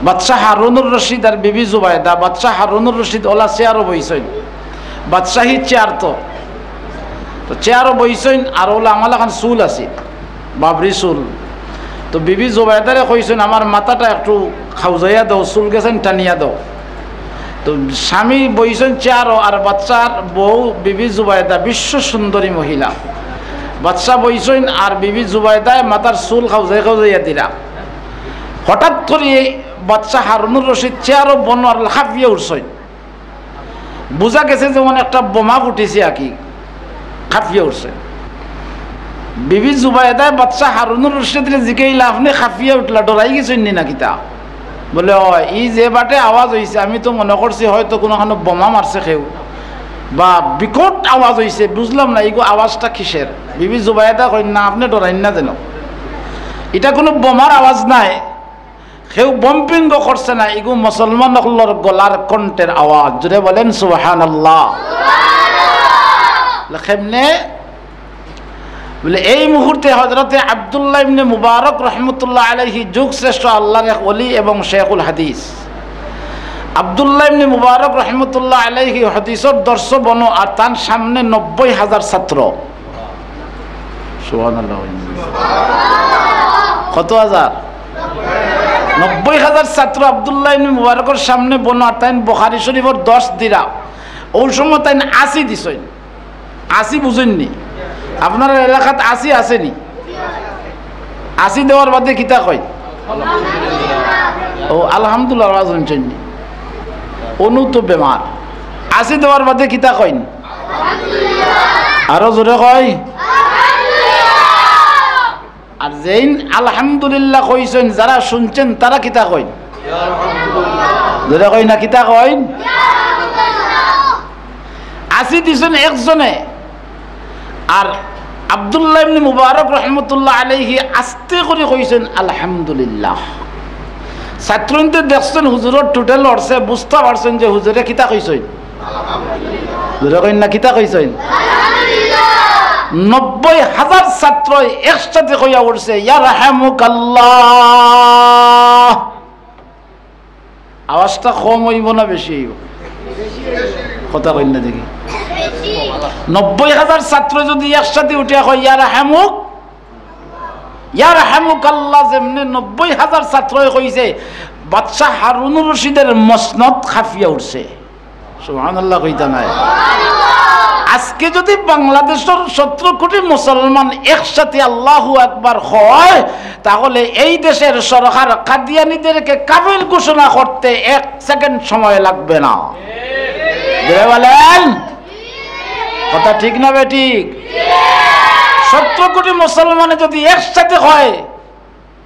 বাদশাহ হারুনুর রশিদ আর বিবি জুবাইদা, বাদশাহ হারুনুর রশিদ ওলা চেয়ারও বইছেন, বাদশাহী চেয়ার তো চেয়ারও বইছেন, আর ওলা আমার এখন চুল আছে বাবরি চুল। তো বিবি জুবাইদারে কইছেন আমার মাথাটা একটু খাউজাইয়া দাও, চুল গেছেন টানিয়া দাও। তো স্বামী বইছেন চেয়ারও, আর বাচ্চার বউ বিবি জুবাইদা বিশ্ব সুন্দরী মহিলা, বাচ্চা বইছেন আর বিবি জুবাইদায় মাথার চুল খাউজাইয়া দিলা। হঠাৎ করে বাচ্চা হারুনুর রশিদ চেয়ারও বনোয়ার লাফিয়ে উঠছেন, বোঝা গেছে যেমন একটা বোমা ফুটেছে আর কি, খাফিয়ে উঠছে। বিবি জুবাইদায় বাচ্চা হারুনুর রশিদরে জিকাইলা আপনি খাফিয়ে উঠলা, ডরাই গেছেন নি নাকি? তা বলে ও এই যে বাটে আওয়াজ হয়েছে আমি তো মনে করছি হয়তো কোনোখানে বোমা মারছে কেউ, বা বিকট আওয়াজ হয়েছে, বুঝলাম না এইগো আওয়াজটা কিসের। বিবি জুবাইদা কই না আপনি ডরাইন না যেন, এটা কোনো বোমার আওয়াজ নাই, কেউ বম্পিং করছে না, এগো মুসলমান হলোর গলার কণ্ঠের আওয়াজ। জুড়ে বলেন সুবহানাল্লাহ। কেমনে বলে এই মুহূর্তে হযরতে আব্দুল্লাহ ইবনে মুবারক রহমতুল্লাহ আলাইহি যুগ শ্রেষ্ঠ আল্লাহর এক ওলি এবং শেখুল হাদিস, আব্দুল্লাহ ইবনে মুবারক রহমতুল্লাহ আলাইহি হাদিসের দর্শ বনো, আর তার সামনে 90,000 ছাত্র। সুবহানাল্লাহ। কত হাজার? 90,000 ছাত্র আব্দুল্লাহ ইবনে মুবারকের সামনে বনো, আর তাই বুখারী শরীফের 10 দিরা। ওই সময় তাই 80 দিছেন। 80 বুঝেননি আপনার এলাকাত? 80 আসেনি? 80 দেওয়ার বাদে কিতা কয়? ও আলহামদুলিল্লাহ আওয়াজ শুনছেন নি? অনু তো বেমার। 80 দেওয়ার বাদে কিতা কইন? আরো জোরে কয়। আর যেইন আলহামদুলিল্লাহ কইছেন, যারা শুনছেন তারা কিতা কইন? জোরে কই না কিতা কইন? 80 দিছেন একজনে। আর আব্দুল্লাহ ইবনে মুবারক রহমতুল্লাহ আলাইহি আস্তে করে কইছেন আলহামদুলিল্লাহ। ছাত্রতে দেখছেন হুজুরের টোটাল অর্থে বুঝতে পারছেন যে হুজুরে কিতা কইছেন হুজুরে কইন না কিতা কইছেন। 90,000 ছাত্র একসাথে কইয়া উঠছে ইয়া রাহমুকাল্লাহ। আওয়াজটা কম হইব না বেশি হইব? কথা কইন না দেখি। 90,000 ছাত্র যদি একসাথে উঠে কয় ইয়া রাহমুক, ইয়া রাহমুকাল্লাহ, যেমনি 90,000 ছাত্র কইছে, বাদশাহ হারুনুর রশিদের মসনদ খাফিয়া উঠছে। সুবহানাল্লাহ কইতা নাই? আজকে যদি বাংলাদেশের 17 কোটি মুসলমান একসাথে আল্লাহু আকবার হয়, তাহলে এই দেশের সরকার কাদিয়ানীদেরকে কাফির ঘোষণা করতে 1 সেকেন্ড সময় লাগবে না। বলেন কথা ঠিক না বেঠিক? 17 কোটি মুসলমানে যদি একসাথে হয়,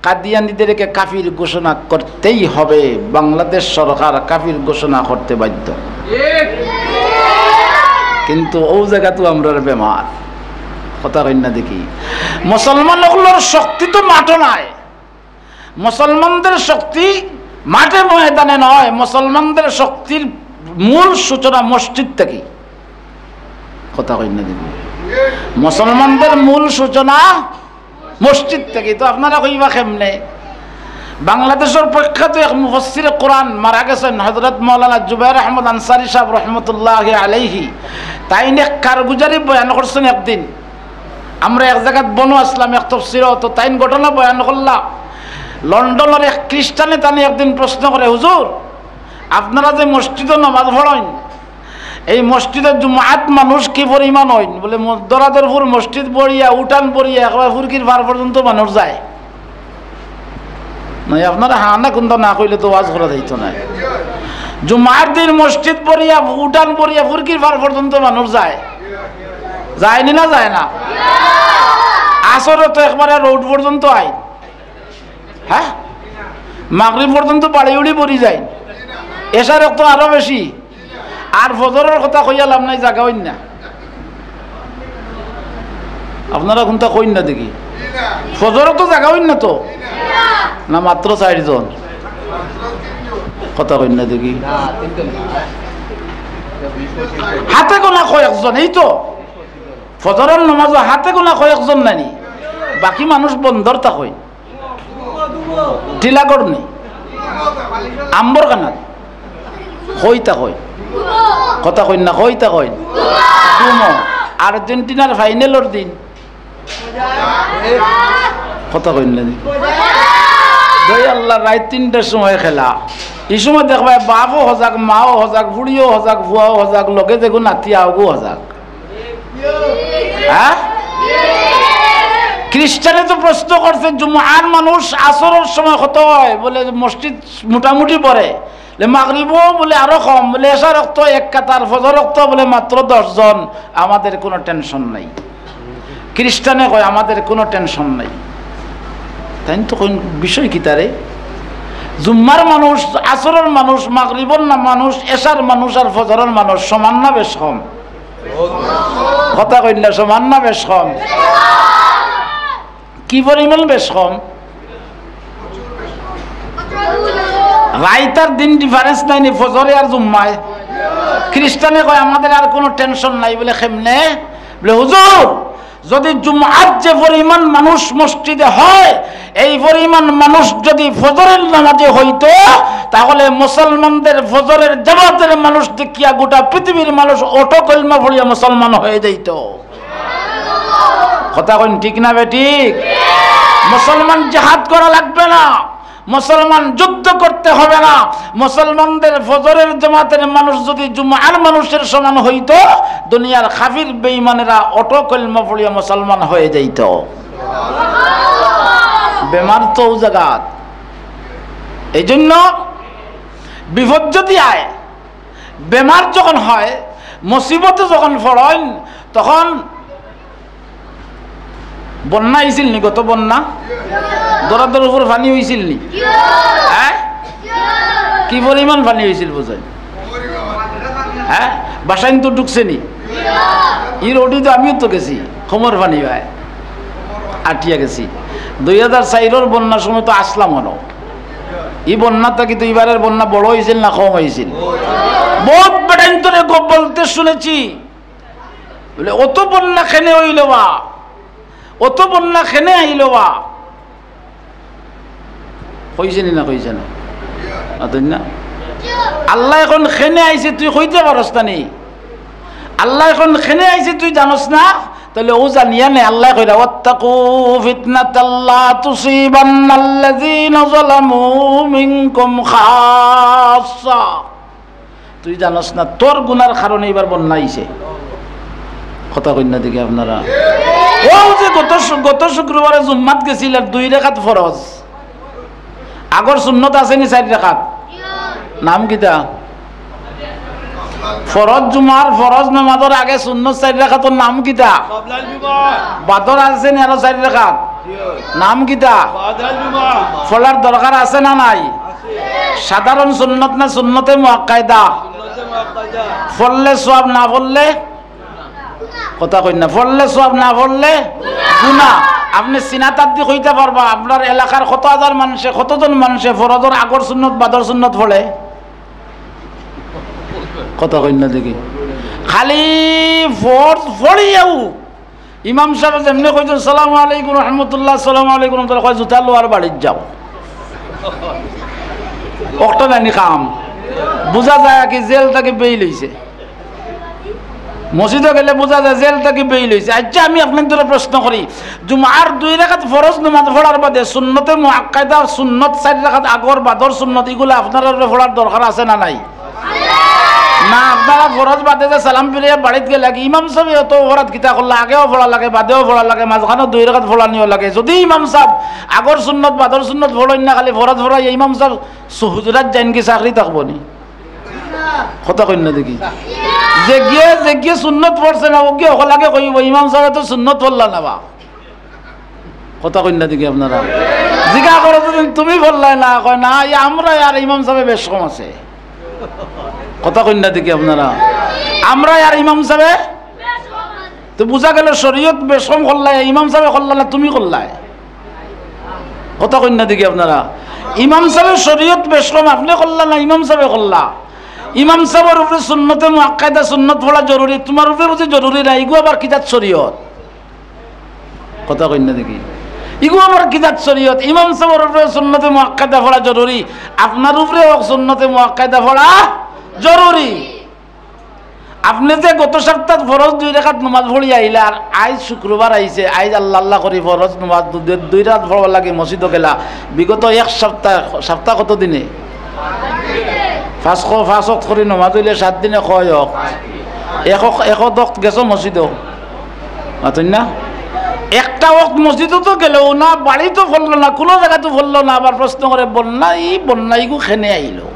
কাদিয়ানীদেরকে কাফির ঘোষণা করতেই হবে। বাংলাদেশ সরকার কাফির ঘোষণা করতে বাধ্য। কিন্তু ও জায়গা তো আমরা বেমার। কথা কই না দেখি। মুসলমানগুলোর শক্তি তো মাঠে নাই, মুসলমানদের শক্তি মাঠে ময়দানে নয়। মুসলমানদের শক্তির মূল সূচনা মসজিদ থেকে। কথা কই না দেখি। মুসলমানদের মূল সূচনা মসজিদ থেকে। তো আপনারা কইবা কেমনে? বাংলাদেশের প্রখ্যাত এক মুফাসসিরে কোরআন মারা গেছেন হযরত মাওলানা জুবাইর আহমদ আনসারী সাহেব রহমতুল্লাহি আলাইহি। তাই নে কারগুজারি বয়ান করছেন একদিন। আমরা এক জায়গায় বনো আসলাম এক তাফসীরে, তো তাই ঘটনা বয়ান করলাম। লন্ডনের এক খ্রিস্টানে তানি একদিন প্রশ্ন করে, হুজুর আপনারা যে মসজিদে নামাজ পড়েন, এই মসজিদে জুমাত মানুষ কি পরিমাণ হইন? বলে দরাদরপুর মসজিদ পড়িয়া উঠান পড়িয়া একবার ফুরকির ভার পর্যন্ত মানুষ যায়। নাই আপনারা হানা কোনটা না কইলে তো ওয়াজ করা যাইতো না। জুমার দিন মসজিদ পড়িয়া উঠান পড়িয়া ফুরকির ভার পর্যন্ত মানুষ যায়। যায়নি না যায় না? আসরে তো একবারে রোড পর্যন্ত আই, হ্যাঁ মাগরিব পর্যন্ত বাড়ি উড়ি পড়ি যায়। এসার তো আরো বেশি। আর ফজরের কথা কইয়া লাভ নাই, জায়গা হইন না। আপনারা কোনটা কইন না দেখি। ফজরও তো জায়গা হইন না তো, না মাত্র 4 জন? কথা কইন না দেখি। হাতে গোনা কয়েকজন, এই তো ফজরের নামাজ হাতে গোনা কয়েকজন নানি, বাকি মানুষ বন্দর তা কই টিলা করনি। আম্বর কানাত কইতা কই কথা কই না কইতা কই ডুমো আর্জেন্টিনার ফাইনালের দিন কথা কই না দই আল্লাহ রাত 3টার সময় খেলা এই সময় দেখবা বাপও হজাক মাও হজাক বুড়িও হজাক ভুয়াও হজাক লগে দেখো নাতি আগো হজাক হ্যাঁ খ্রিস্টানে তো প্রশ্ন করছে জুমার মানুষ আসরের সময় কত হয় বলে মসজিদ মোটামুটি পড়ে মাগরিবও বলে আরো কম বলে এশা রক্ত এক কাতার ফজর রক্ত বলে মাত্র 10 জন আমাদের কোনো টেনশন নাই খ্রিস্টানে কয় আমাদের কোনো টেনশন নাই তাই তো কোন বিষয় কি তারে জুম্মার মানুষ আসরের মানুষ মাগরিবর না মানুষ এশার মানুষ আর ফজরের মানুষ সমান না বেশ কম কথা কইলা সমান না বেশ কম কি পরিমাণ বেশ কম রাইতার দিন ডিফারেন্স নাই নি ফজরে আর জুম্মায় খ্রিস্টানে কয় আমাদের আর কোনো টেনশন নাই বলে কেমনে বলে হুজুর যদি জুমআত যে পরিমাণ মানুষ মসজিদে হয় এই পরিমাণ মানুষ যদি ফজরের নামাজে হইতো তাহলে মুসলমানদের ফজরের জামাতের মানুষ দেখিয়া গোটা পৃথিবীর মানুষ অটো কলমা পড়িয়া মুসলমান হয়ে যাইত কথা কইন ঠিক না বেঠিক মুসলমান জিহাদ করা লাগবে না মুসলমান যুদ্ধ করতে হবে না মুসলমানদের ফজরের জামাতের মানুষ যদি জুমআর মানুষের সমান হইতো দুনিয়ার কাফির বেঈমানেরা অটো কলমা পড়িয়া মুসলমান হয়ে যাইত বেমার তো জায়গা এইজন্য বিপদ যদি আয় বেমার যখন হয় মুসিবতে যখন পড়েন তখন বন্যা হয়েছিল নি গত বন্যা দরাদর উপর পানি হয়েছিল নি হ্যাঁ কি পরিমাণ পানি হয়েছিল বোঝেন হ্যাঁ বাসাইন তো ঢুকছে নি ই রোডি তো আমিও তো গেছি খমর পানি হয় আটিয়া গেছি 2004 বন্যার সময় তো আসলাম হলো এই বন্যাটা কিন্তু এবারের বন্যা বড় হয়েছিল না কম হয়েছিল বহুত বেটান্তরে বলতে শুনেছি বলে অত বন্যা খেনে হইল বা অত বন্যা খেনে আইল বা কইছে না কইছে না না আল্লাহ এখন খেনে আইছে তুই কইতে পারস না নি আল্লাহ এখন খেনে আইছে তুই জানোস না তাহলে ও জানিয়া নে আল্লাহ কইরা ওয়াত্তাকু ফিতনাতাল্লা তুসিবান্নাল্লাযীনা যালামু মিনকুম খাসসা তুই জানোস না তোর গুনার কারণে এবার বন্যা আইছে কথা কই না দেখি আপনারা ও যে গত শুক্রবারে জুম্মাত গেছিল 2 রাকাত ফরজ আগর সুন্নত আছে নি 4 রাকাত নাম কিটা ফরজ জুমার ফরজ নামাজের আগে সুন্নত 4 রাকাতের নাম কিটা বাদর আছে নি আরো 4 রাকাত নাম কিটা ফলার দরকার আছে না নাই সাধারণ সুন্নত না সুন্নতে মুআক্কাদা ফললে সওয়াব না ফললে কথা কই না ফললে সওয়াব না ফললে গুনাহ আপনি সিনাতাত দি কইতে পারবা আপনার এলাকার কত হাজার মানুষে কতজন মানুষে ফরজের আগর সুন্নত বাদর সুন্নত পড়ে কথা কই না দেখি খালি ফরজ পড়িয়াও ইমাম সাহেব যেমনি কইছেন সালামু আলাইকুম রাহমাতুল্লাহ সালামু আলাইকুম রাহমাতুল্লাহ কয় জুতা লোয়ার বাড়িতে যাও ওটা নানি কাম বুঝা যায় কি জেল থেকে বেই লইছে মসজিদে গেলে বোঝা যায় জেল থেকে বেই লইছে আচ্ছা আমি আপনাদের প্রশ্ন করি জুমার 2 রাকাত ফরজ নামাজ পড়ার বাদে সুন্নতে মুআক্কাদা সুন্নত 4 রাকাত আগর বাদর সুন্নত এগুলো আপনারা পড়ার দরকার আছে না নাই না আপনারা ফরজ বাদে যে সালাম ফিরিয়ে বাড়িতে গেলে ইমাম সাহেব এত ফরজ কিতা করলে আগেও পড়া লাগে বাদেও পড়া লাগে মাঝখানে 2 রাকাত পড়ানিও লাগে যদি ইমাম সাহেব আগর সুন্নত বাদর সুন্নত পড়েন না খালি ফরজ পড়াই ইমাম সাহেব হুজুরাত যান কি চাকরি থাকবো নি কথা কই না দেখি যে গিয়ে সুন্নত পড়ছে না ওকে ওখানে কইব ইমাম সাহেব তো সুন্নত পড়লা না বা কথা কই না দেখি আপনারা জিজ্ঞাসা করো তুমি পড়লাই না কয় না আমরা আর ইমাম সাহেব বেশ কম আছে কথা কই না দেখি আপনারা আমরা আর ইমাম সাহেব তো বুঝা গেল শরীয়ত বেশ কম করলাই ইমাম সাহেব করলা না তুমি করলাই কথা কই না দেখি আপনারা ইমাম সাহেব শরীয়ত বেশ কম আপনি করলা না ইমাম সাহেব করলা ইমাম সাহেবের উপরে সুন্নতে মুআক্কাদা সুন্নত পড়া জরুরি তোমার উপরে বুঝি জরুরি না এগুলো আবার কিতাব শরীয়ত কথা কই না দেখি ইগো আমার কিতাব শরীয়ত। ইমাম সাহেবের উপরে সুন্নতে মুআক্কাদা পড়া জরুরি, আপনার উপরে সুন্নতে মুআক্কাদা পড়া জরুরি। আপনি যে গত সপ্তাহ ফরজ 2 রাকাত নামাজ পড়ি আইলা, আর আজ শুক্রবার আইছে, আজ আল্লাহ আল্লাহ করি ফরজ নামাজ 2 রাকাত পড়বার লাগে মসজিদে গেলা, বিগত এক সপ্তাহ কত দিনে 5 ওয়াক্ত করে নামাজ হইলে 7 দিনে কয় হোক এক ওয়াক্ত গেছো মসজিদও মাতুন না, একটা ওয়াক্ত মসজিদও তো গেলেও না, বাড়ি তো ফললো না, কোনো জায়গা তো ফললো না। আবার প্রশ্ন করে বন্যা ইগু খেনে আইলো,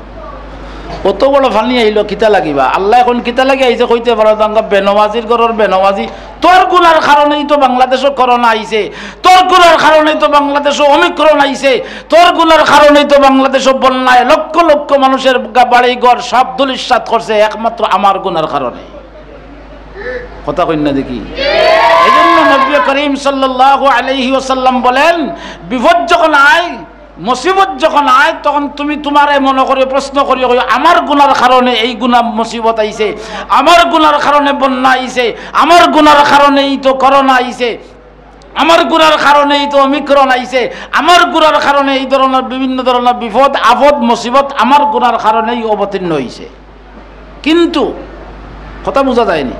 কত বড় ফানি আইলো, কিতা লাগিবা? আল্লাহ এখন কিতা লাগি আইছে কইতে পারো, তাঙ্গা বেনমাজির ঘরের বেনমাজি, তোর গুনার কারণেই তো বাংলাদেশও করোনা আইছে, তোর গুনার কারণেই তো বাংলাদেশও অমিক্রণ আইছে, তোর গুনার কারণেই তো বাংলাদেশও বন্যায় লক্ষ লক্ষ মানুষের বাড়ি ঘর সব ধূলিসাৎ করছে, একমাত্র আমার গুনার কারণে। কথা কই না দেখি? এই জন্য নবী করিম সাল্লাল্লাহু আলাইহি ওয়াসাল্লাম বলেন, বিপদ যখন আয়, মুসিবত যখন আয়, তখন তুমি তোমারে মনে করে প্রশ্ন করি, আমার গুনার কারণে এই গুনাহ মুসিবত আইছে, আমার গুনার কারণে বন্যা আইছে, আমার গুনার কারণেই তো করোনা আইছে, আমার গুনার কারণেই তো অমিক্রণ আইছে, আমার গুনার কারণে এই ধরনের বিভিন্ন ধরনের বিপদ আপদ মুসিবত আমার গুনার কারণেই অবতীর্ণ হইছে। কিন্তু কথা বোঝা যায়নি,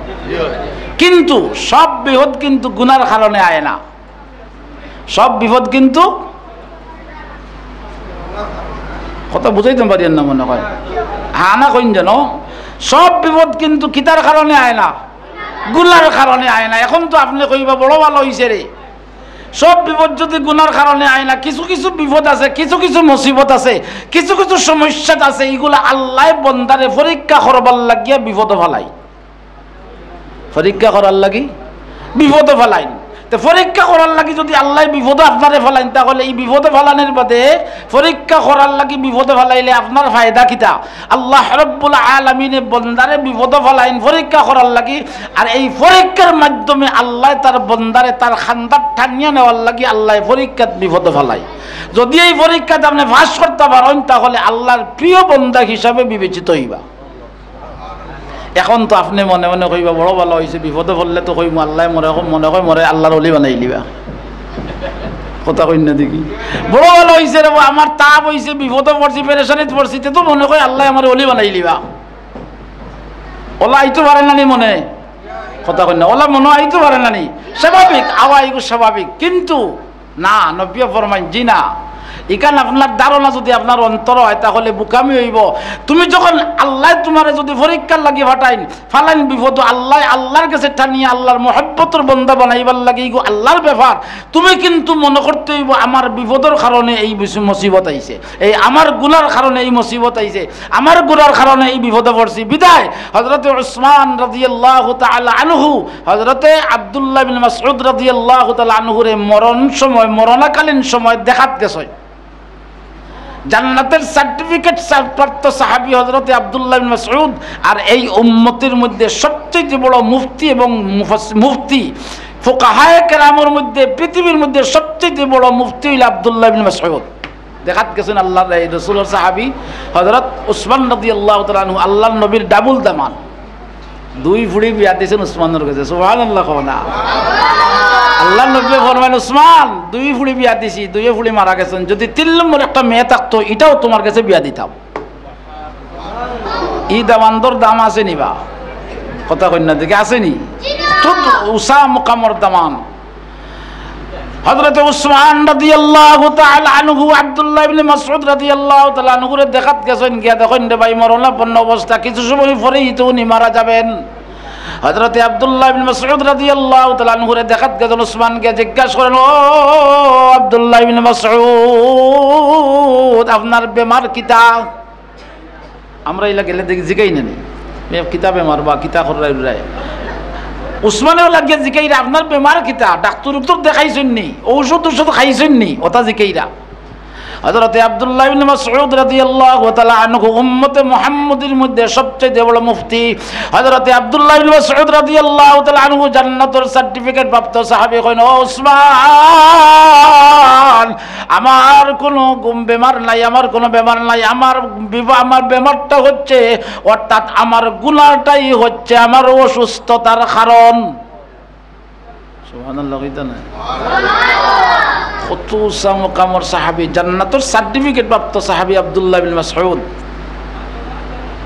কিন্তু সব বিপদ কিন্তু গুনার কারণে আয় না, সব বিপদ কিন্তু কথা বুঝাইতে পারি না, মনে হয় হ্যাঁ না কইন যেন, সব বিপদ কিন্তু কিতার কারণে আয় না, গুনার কারণে আয় না। এখন তো আপনি কইবা বড় ভালো হইছে রে, সব বিপদ যদি গুনার কারণে আয় না, কিছু কিছু বিপদ আছে, কিছু কিছু মুসিবত আছে, কিছু কিছু সমস্যা আছে, এগুলা আল্লাহ বন্দারে পরীক্ষা করবার লাগিয়া বিপদ ফেলাই, পরীক্ষা করার লাগি বিপদ ফেলাই। তো পরীক্ষা করার লাগি যদি আল্লাহ বিপদে আপনারে ফেলাইন, তাহলে এই বিপদে ফেলানোর বাদে পরীক্ষা করার লাগি বিপদে ফেলাইলে আপনার ফায়দা কিতা? আল্লাহ রাব্বুল আলামিনে বন্দারে বিপদে ফেলাইন পরীক্ষা করার লাগি, আর এই পরীক্ষার মাধ্যমে আল্লাহ তার বন্দারে তার খান্দার টানিয়ে নেওয়ার লাগি আল্লাহ পরীক্ষাত বিপদে ফেলাই। যদি এই পরীক্ষাতে আপনি পাস করতে পারেন, তাহলে আল্লাহর প্রিয় বন্দা হিসাবে বিবেচিত হইবা। এখন তো আপনি মনে মনে কইবা বড় ভালো হয়েছে, বিপদে পড়লে তো কইম আল্লাহ মনে হয় মরে আল্লাহর অলি বানাই লিবা। কথা কই না দেখি, বড় ভালো হয়েছে রে, আমার তাপ হয়েছে, বিপদে পড়ছি, পেরেশানিতে পড়ছি, তো মনে হয় আল্লাহ আমার অলি বানাই লিবা। ওলা আইতে পারে না নি মনে, কথা কই না, ওলা মনে আইতে পারে না নি, স্বাভাবিক আওয়া এগুলো স্বাভাবিক। কিন্তু না, নবী ফরমাইন জি না, এখানে আপনার ধারণা যদি আপনার অন্তর হয়, তাহলে বুকামি হইব। তুমি যখন আল্লাহ তোমার যদি পরীক্ষার লাগি ফাটাইন ফালাইন বিপদ, আল্লাহ আল্লাহর কাছে টানিয়ে আল্লাহর মহব্বতের বন্দা বানাইবার লাগে, এগো আল্লাহর ব্যাপার। তুমি কিন্তু মনে করতে হইব আমার বিপদের কারণে এই মুসিবত আইছে, এই আমার গুনার কারণে এই মুসিবত আইছে, আমার গুনার কারণে এই বিপদে পড়ছি। বিদায় হযরতে উসমান রাদিয়াল্লাহু তাআলা আনহু, হযরতে আব্দুল্লাহ বিন মাসউদ রাদিয়াল্লাহু তাআলা আনহুর মরণকালীন সময় দেখাত গেছে, জান্নাতের সার্টিফিকেট প্রাপ্ত সাহাবী হযরতে আব্দুল্লাহ বিন মাসউদ। আর এই উম্মতের মধ্যে সবচেয়ে বড় মুফতি এবং মুফতি ফুকাহায়ে কেরামের মধ্যে, পৃথিবীর মধ্যে সবচেয়ে বড় মুফতি হইল আব্দুল্লাহ বিন মাসউদ। দেখাত গেছেন আল্লাহর রাসূলের সাহাবী হযরত উসমান রাদিয়াল্লাহু তাআলা আনহু, আল্লাহর নবীর ডাবল দামান, 2 ফুড়ি বিয়া দিয়েছেন উসমানের কাছে। সুবহানাল্লাহ কওনা, আল্লাহ নবী ফরমাইন উসমান 2 ফুড়ি বিয়া দিছি, 2 ফুড়ি মারা গেছেন, যদি 3 নম্বর একটা মেয়ে থাকতো এটাও তোমার কাছে বিয়া দিতাম। এই দামানদর দাম আছে নিবা, কথা কন্যা দিকে আসেনি, খুব উষা মুকামর দামান। হযরত উসমান রাদিয়াল্লাহু তাআলা আনহু আব্দুল্লাহ ইবনে মাসউদ রাদিয়াল্লাহু তাআলা আনহুরে দেখাত গেছেন, গিয়া দেখেন রে ভাই মরণাপন্ন অবস্থা, কিছু সময় পরেই তো উনি মারা যাবেন। হযরতে আব্দুল্লাহ ইবনে মাসউদ রাদিয়াল্লাহু তাআলা আনহুরে দেখাত গেছেন, উসমানকে জিজ্ঞাসা করেন, ও আব্দুল্লাহ ইবনে মাসউদ আপনার বেমার কিতা? আমরা ইলা গেলে দেখি জিগাই না নি কিতা বেমার বা কিতা করাই উড়াই। উসমানেও লাগিয়ে জিকাইরা আপনার বেমার কিতা, ডাক্তার উত্তর দেখাইছেন নি, ঔষধ খাইছেন নি, ওটা জিকাইরা। হযরতে আব্দুল্লাহ ইবনে মাসউদ রাদিয়াল্লাহু তাআলা আনহু উম্মতে মুহাম্মাদের মধ্যে সবচেয়ে বড় মুফতি। হযরতে আব্দুল্লাহ ইবনে মাসউদ রাদিয়াল্লাহু তাআলা আনহু জান্নাতের সার্টিফিকেট প্রাপ্ত সাহাবী। কইন ও উসমান, আমার কোনো বেমার নাই, আমার কোনো বেমার নাই, আমার বেমারটা হচ্ছে, অর্থাৎ আমার গুনাহটাই হচ্ছে আমার অসুস্থতার কারণ। সুবহানাল্লাহ কইতা না? কত উঁচা মুকামের সাহাবী, জান্নাতের সার্টিফিকেট প্রাপ্ত সাহাবী আব্দুল্লাহ বিন মাসউদ।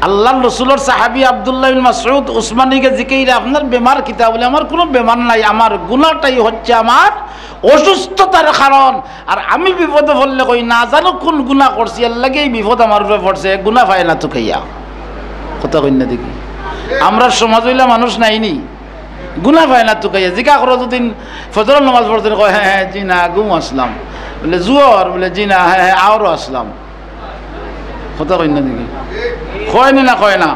আল্লাহর রাসূলের সাহাবী আব্দুল্লাহ বিন মাসউদ উসমানীকে জিজ্ঞাসা, আপনার বেমার কিতা? বলে, আমার কোনো বেমার নাই, আমার গুনাহটাই হচ্ছে আমার অসুস্থতার কারণ। আর আমি বিপদে পড়লে কই না জানো কোন গুনাহ করছি, এর লাগে এই বিপদ আমার উপরে পড়ছে, গুনাহ পায় না তো খাইয়া। কথা কই না দেখি, আমরা সমাজ হইলা মানুষ নাইনি, গুনাহ পায় না তো খাইয়া। জিজ্ঞাসা করো দুদিন ফজরের নামাজ পড়তেন, কয় হ্যাঁ হ্যাঁ জি না ঘুম আসলাম। বলে জুয়ার? বলে জি না, হ্যাঁ হ্যাঁ আরও আসলাম। কথা কই না দেখি, কয়নি না কয় না,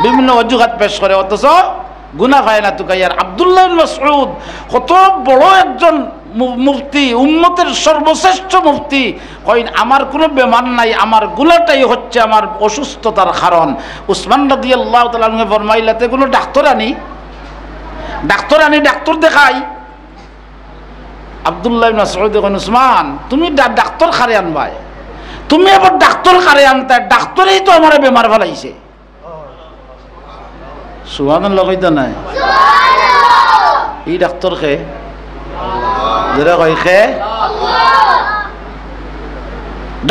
বিভিন্ন অজুহাত পেশ করে, অথচ গুনাহ পায় না তো খাইয়ার। আব্দুল্লাহ বিন মাসউদ কত বড় একজন মুফতি, উম্মতের সর্বশ্রেষ্ঠ মুফতি, কইন আমার কোনো বেমার নাই, আমার গুনাহটাই হচ্ছে আমার অসুস্থতার কারণ। উসমান রাদিয়াল্লাহু তাআলা আনহু ফরমাইলাতে কোনো ডাক্তার আনি ডাক্তার দেখাই। আব্দুল্লাহ বিন মাসউদ কইন, উসমান তুমি ডাক্তার খারে আনবাই, তুমি আবার ডাক্তার খারে আনতে, ডাক্তারই তো আমার বেমার ফেলাইছে। সুবহানাল্লাহ কইতা নাই? এই ডাক্তার খে যেটা কই খে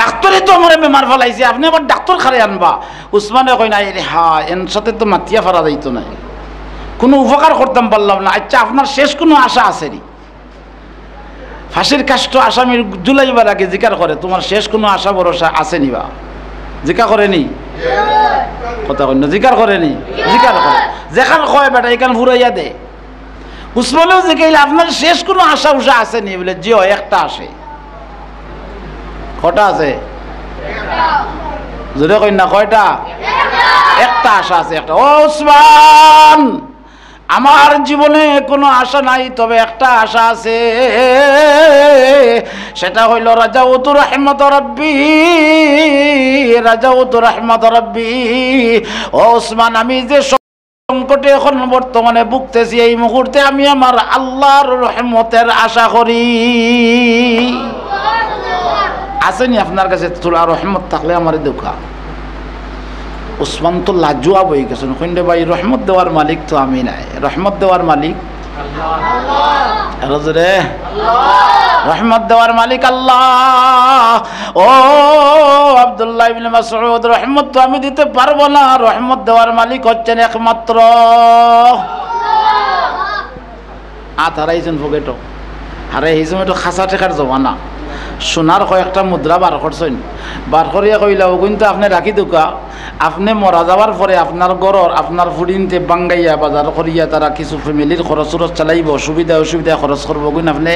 ডাক্তারই তো আমার বেমার ফেলাইছে, আপনি আবার ডাক্তার খারে আনবা। উসমানে কই নাই রে, হ্যাঁ এর সাথে তো মাতিয়া ফারা যাইতো নাই, কোনো উপকার করতাম পারলাম না। আচ্ছা আপনার শেষ কোনো আশা আছে নি? ফাঁসির কাষ্ট আসামির জুলাইবার আগে জিকার করে, তোমার শেষ কোনো আশা ভরসা আছে নি? বা জিকা করেনি? কথা কই না, জিকার করেনি? জিকার করে, যেখান কয় বেটা এখান ফুরাইয়া দে। উসমানেও জিকাইলে আপনার শেষ কোনো আশা উষা আছে নি? বলে জি একটা আসে। কটা আছে? যদি কই না কয়টা? একটা আশা আছে, একটা। ও উসমান, আমার জীবনে কোনো আশা নাই, তবে একটা আশা আছে, সেটা হইল রাজাউতু রাহমাত রাব্বি, রাজাউতু রাহমাত রাব্বি। ও উসমান, আমি যে সংকটে এখন বর্তমানে ভুগতেছি, এই মুহূর্তে আমি আমার আল্লাহর রহমতের আশা করি। আসেনি আপনার কাছে তোলা রহমত থাকলে আমার দেখা? উসমান তো লাজুয়া বই গেছেন, কইন্ডে ভাই রহমত দেওয়ার মালিক তো আমি নাই, রহমত দেওয়ার মালিক রহমত দেওয়ার মালিক আল্লাহ। ও আব্দুল্লাহ ইবনে মাসউদ, রহমত তো আমি দিতে পারবো না, রহমত দেওয়ার মালিক হচ্ছেন একমাত্র হারাইছেন পকেটও হারাই, এই সময় তো খাসা টেকার জমানা, সোনার কয়েকটা মুদ্রা বার করছেন, বার করিয়া কইলাও কিন্তু আপনি রাখি দোকা, আপনি মরা যাওয়ার পরে আপনার গড়র আপনার ফুডিনতে বাঙ্গাইয়া বাজার করিয়া তারা কিছু ফ্যামিলির খরচ চালাইব, সুবিধা অসুবিধা খরচ করবো, কিন্তু আপনি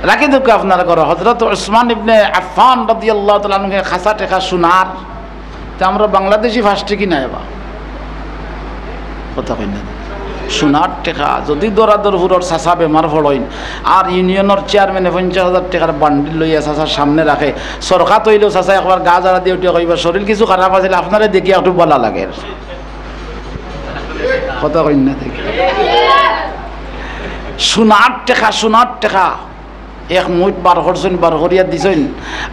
রাখি দোকা আপনার গড়। হযরত উসমান ইবনে আফফান রাদিয়াল্লাহু তাআলা আনহু খাসা টেকা সোনার, তা আমরা বাংলাদেশি ফার্স্টে কিনা এবার কথা কই না, সোনার টেকা যদি দরাদরপুরের চাচা বেমার ফলইন আর ইউনিয়নের চেয়ারম্যানে 50,000 টাকার বান্ডিল লইয়া চাচার সামনে রাখে, সরকার তৈলেও চাচা একবার গা জারা দিয়ে উঠিয়া কইবা শরীর কিছু খারাপ আছে, আপনারে দেখি একটু বলা লাগে, কথা কই না দেখি। সোনার টেকা এক মুঠ বার করছেন, বার করিয়া দিছেন।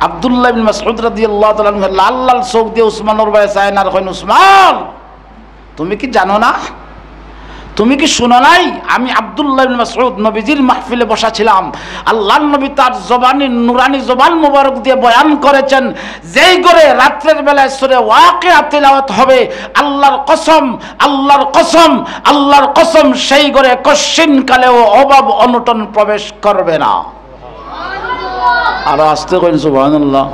আব্দুল্লাহ ইবনে মাসউদ রাদিয়াল্লাহু তাআলা লাল লাল চোখ দিয়ে উসমানের ভাই চায় না, কইন উসমান তুমি কি জানো না, তুমি কি শুনো নাই, আমি আব্দুল্লাহ ইবনে মাসউদ নবীজির মাহফিলে বসা ছিলাম, আল্লাহর নবী তার জবানি নুরানি জবান মোবারক দিয়ে বয়ান করেছেন, যেই করে রাত্রের বেলায় সূরা ওয়াকিয়া তিলাওয়াত হবে, আল্লাহর কসম আল্লাহর কসম আল্লাহর কসম, সেই করে কশিন কালেও অভাব অনটন প্রবেশ করবে না। আর আস্তে কইন সুবহানাল্লাহ।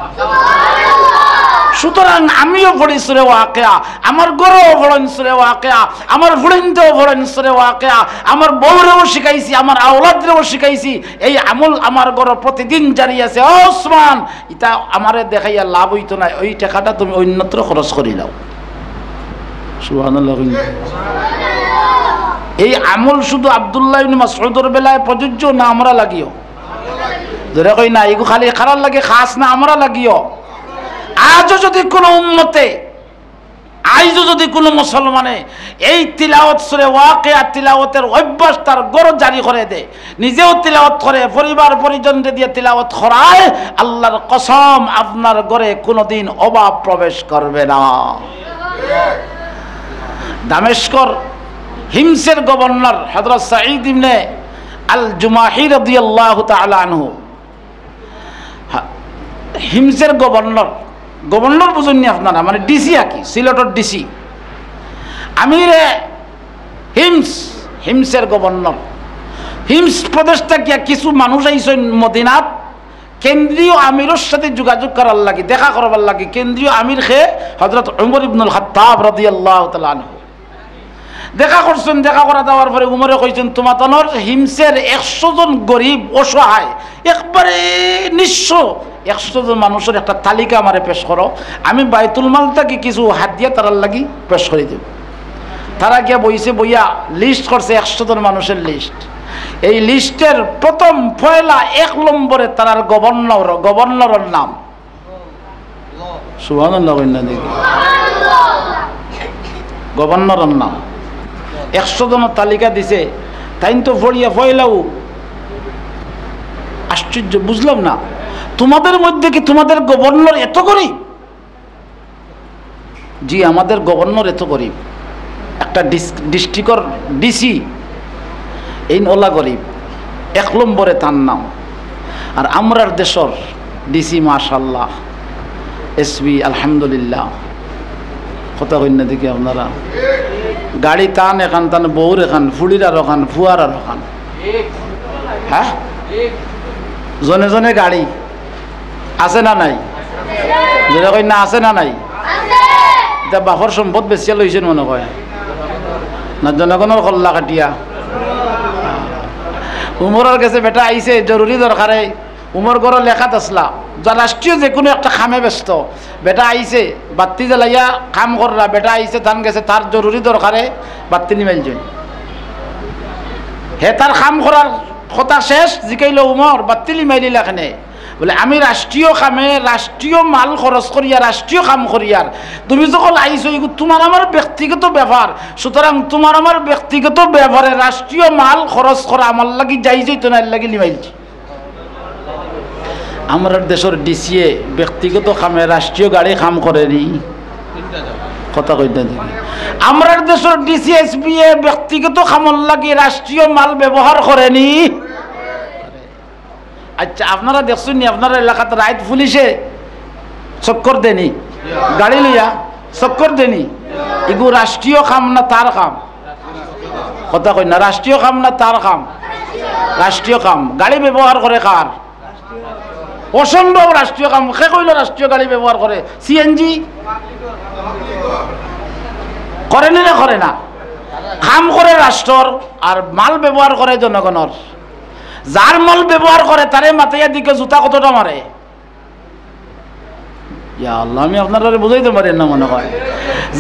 সুতরাং আমিও পড়ি সূরা ওয়াকিয়া, আমার গরও পড়েন সূরা ওয়াকিয়া, আমার ফুড়িনতেও পড়েন সূরা ওয়াকিয়া, আমার বউরেও শিখাইছি, আমার আওলাদরেও শিখাইছি, এই আমল আমার গর প্রতিদিন জারি আছে। ও ওসমান, এটা আমারে দেখাইয়া লাভ হইতো না, ওই টাকাটা তুমি অন্যত্র খরচ করি নাও। সুবহানাল্লাহ। এই আমল শুধু আব্দুল্লাহ ইবনে মাসউদের বেলায় প্রযোজ্য না আমরা লাগিও? ধরে কই না এগু খালি খারাপ লাগে খাস না আমরা লাগিও। আজও যদি কোনো উম্মতে, আজও যদি কোনো মুসলমানে এই তিলাওয়াত সূরা ওয়াকিয়া তিলাওয়াতের অভ্যাস তার গড় জারি করে দেয়, নিজেও তিলাওয়াত করে, পরিবার পরিজনকে দিয়ে তিলাওয়াত করায়, আল্লাহর কসম আপনার ঘরে কোনোদিন অভাব প্রবেশ করবে না। দামেস্কর হিমসের গভর্নর হযরত সাঈদ ইবনে আল জুমাহি রাদিয়াল্লাহু তাআলা আনহু হিমসের গভর্নর বুঝুননি আপনারা, মানে ডিসি আর কি, সিলেটের ডিসি আমিরে হিমসের গভর্নর। হিমস প্রদেশ থেকে কিছু মানুষ আইসেন মদিনাত কেন্দ্রীয় আমিরের সাথে যোগাযোগ করার লাগি, দেখা করবার লাগি। কেন্দ্রীয় আমির হযরত উমর ইবনুল খাত্তাব রাদিয়াল্লাহু তাআলা আনহু দেখা করছেন। দেখা করা দেওয়ার পরে উমরে কইছেন, তোমার হিমসের 100 জন গরিব অসহায় একবারে নিঃস্ব 100 জন মানুষের একটা তালিকা আমারে পেশ করো, আমি বাইতুল মাল থেকে কিছু হাদিয়া তারার লাগি পেশ করে দেব। তারা গিয়া বইয়া লিস্ট করছে 100 জন মানুষের লিস্ট। এই লিস্টের প্রথম পয়লা 1 নম্বরে তার গভর্নরের নাম। সুবহানাল্লাহ, গভর্নরের নাম 100 জনের তালিকা দিছে। তাই তো পড়িয়া পয়লাও আশ্চর্য, বুঝলাম না তোমাদের মধ্যে কি তোমাদের গভর্নর এত গরিব? জি, আমাদের গভর্নর এত গরিব। একটা ডিস্ট্রিক্টর ডিসি এই ওলা গরিব, 1 নম্বরে তার নাম। আর আমরার দেশর ডিসি মাশাআল্লাহ, এসপি আলহামদুলিল্লাহ। কথা কইন না দেখি আপনারা, গাড়ি টান এখান টান, বউর এখান, ফুড়ির আর ওখান, ফুয়ার আর ওখান, হ্যাঁ জনে জনে গাড়ি আছে না নাই? যেটা কই না আছে না নাই? এটা বাপর সম্পদ বেশি লইছেন মনে হয় না, জনগণের কল্লা কাটিয়া। উমরের কাছে বেটা আইছে জরুরি দরকারে, উমর গড় লেখাত আসলা রাষ্ট্রীয় যে কোনো একটা খামে ব্যস্ত, বেটা আইছে বাত্তি জ্বালাইয়া কাম করলা, বেটা আইছে ধান গেছে তার জরুরি দরকারে বাত্তি নিমাইল যাই। হে তার কাম করার কথা শেষ, জিকাইল উমর বাত্তি নিমাইলিলা কেনে? বলে আমি রাষ্ট্রীয় কামে রাষ্ট্রীয় মাল খরচ করিয়া রাষ্ট্রীয় কাম করিয়ার, তুমি যখন আইছো তোমার আমার ব্যক্তিগত ব্যাপার, সুতরাং তোমার আমার ব্যক্তিগত ব্যাপারে রাষ্ট্রীয় মাল খরচ করা আমার লাগি যাই যাইতো না, লাগি নিমাইলছি। আমার দেশের ডিসিএ ব্যক্তিগত কামে রাষ্ট্রীয় গাড়ি কাম করেনি, কথা কইতে দেখি। আমার দেশের ডিসি এসপি ব্যক্তিগত কামর লাগি রাষ্ট্রীয় মাল ব্যবহার করেনি। আচ্ছা, আপনারা দেখছেন নি আপনার এলাকাতে রাইট পুলিশে চক্কর দেনি, গাড়ি লইয়া চক্কর দেনি? এগুলো রাষ্ট্রীয় কাম না তার কাম? কথা কই না, রাষ্ট্রীয় কাম না তার কাম? রাষ্ট্রীয় কাম। গাড়ি ব্যবহার করে কার? অসম্ভব রাষ্ট্রীয় কাম। সে কইল রাষ্ট্রীয় গাড়ি ব্যবহার করে, সিএনজি করে না করে না? কাম করে রাষ্ট্রর আর মাল ব্যবহার করে জনগণের। যার মাল ব্যবহার করে তারে মাথাইয়া দিকে জুতা কতটা মারে? ইয়া আল্লাহ, আমি আপনারা বুঝাইতে পারি না মনে হয়।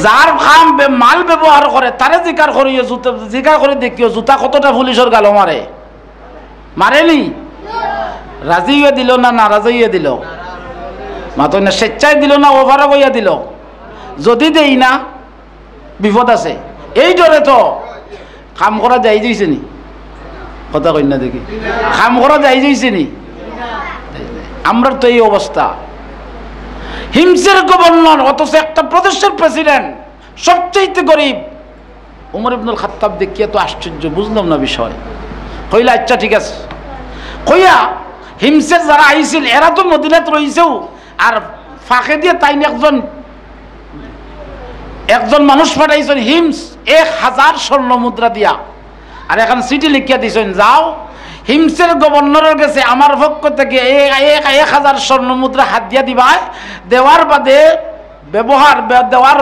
যার কাম মাল ব্যবহার করে তারে জিকার করিয়ে জুতা জিকার করে দেখিও জুতা কতটা পুলিশের গালো মারে? মারেনি? রাজি হয়ে দিল না নারাজ হইয়া দিল? মাতো না স্বেচ্ছায় দিল না ওভারও হইয়া দিল? যদি দেই না বিপদ আছে। এই ডরে তো কাম করা যাই যাইছে নি? কথা কই না দেখি, কাম করা যাই যাইছে নি? আমরা তো এই অবস্থা। হিমসের গভর্নর অথচ একটা প্রদেশের প্রেসিডেন্ট, সবচেয়ে গরিব। উমর ইবনুল খাত্তাব দেখিয়া তো আশ্চর্য, বুঝলাম না বিষয়। কইলা আচ্ছা ঠিক আছে। কইয়া হিমসের যারা আইছিল এরা তো মদিনাত রইছেও, আর ফাঁকে দিয়ে তাই একজন মানুষ পাঠাইছেন হিমস 1000 স্বর্ণ মুদ্রা দিয়া, আর এখন চিঠি লিখিয়া দিয়েছেন, যাও হিমসের গভর্নরের কাছে আমার পক্ষ থেকে 1000 স্বর্ণ মুদ্রা হাত দিয়া দিবাই, দেওয়ার বাদে ব্যবহার দেওয়ার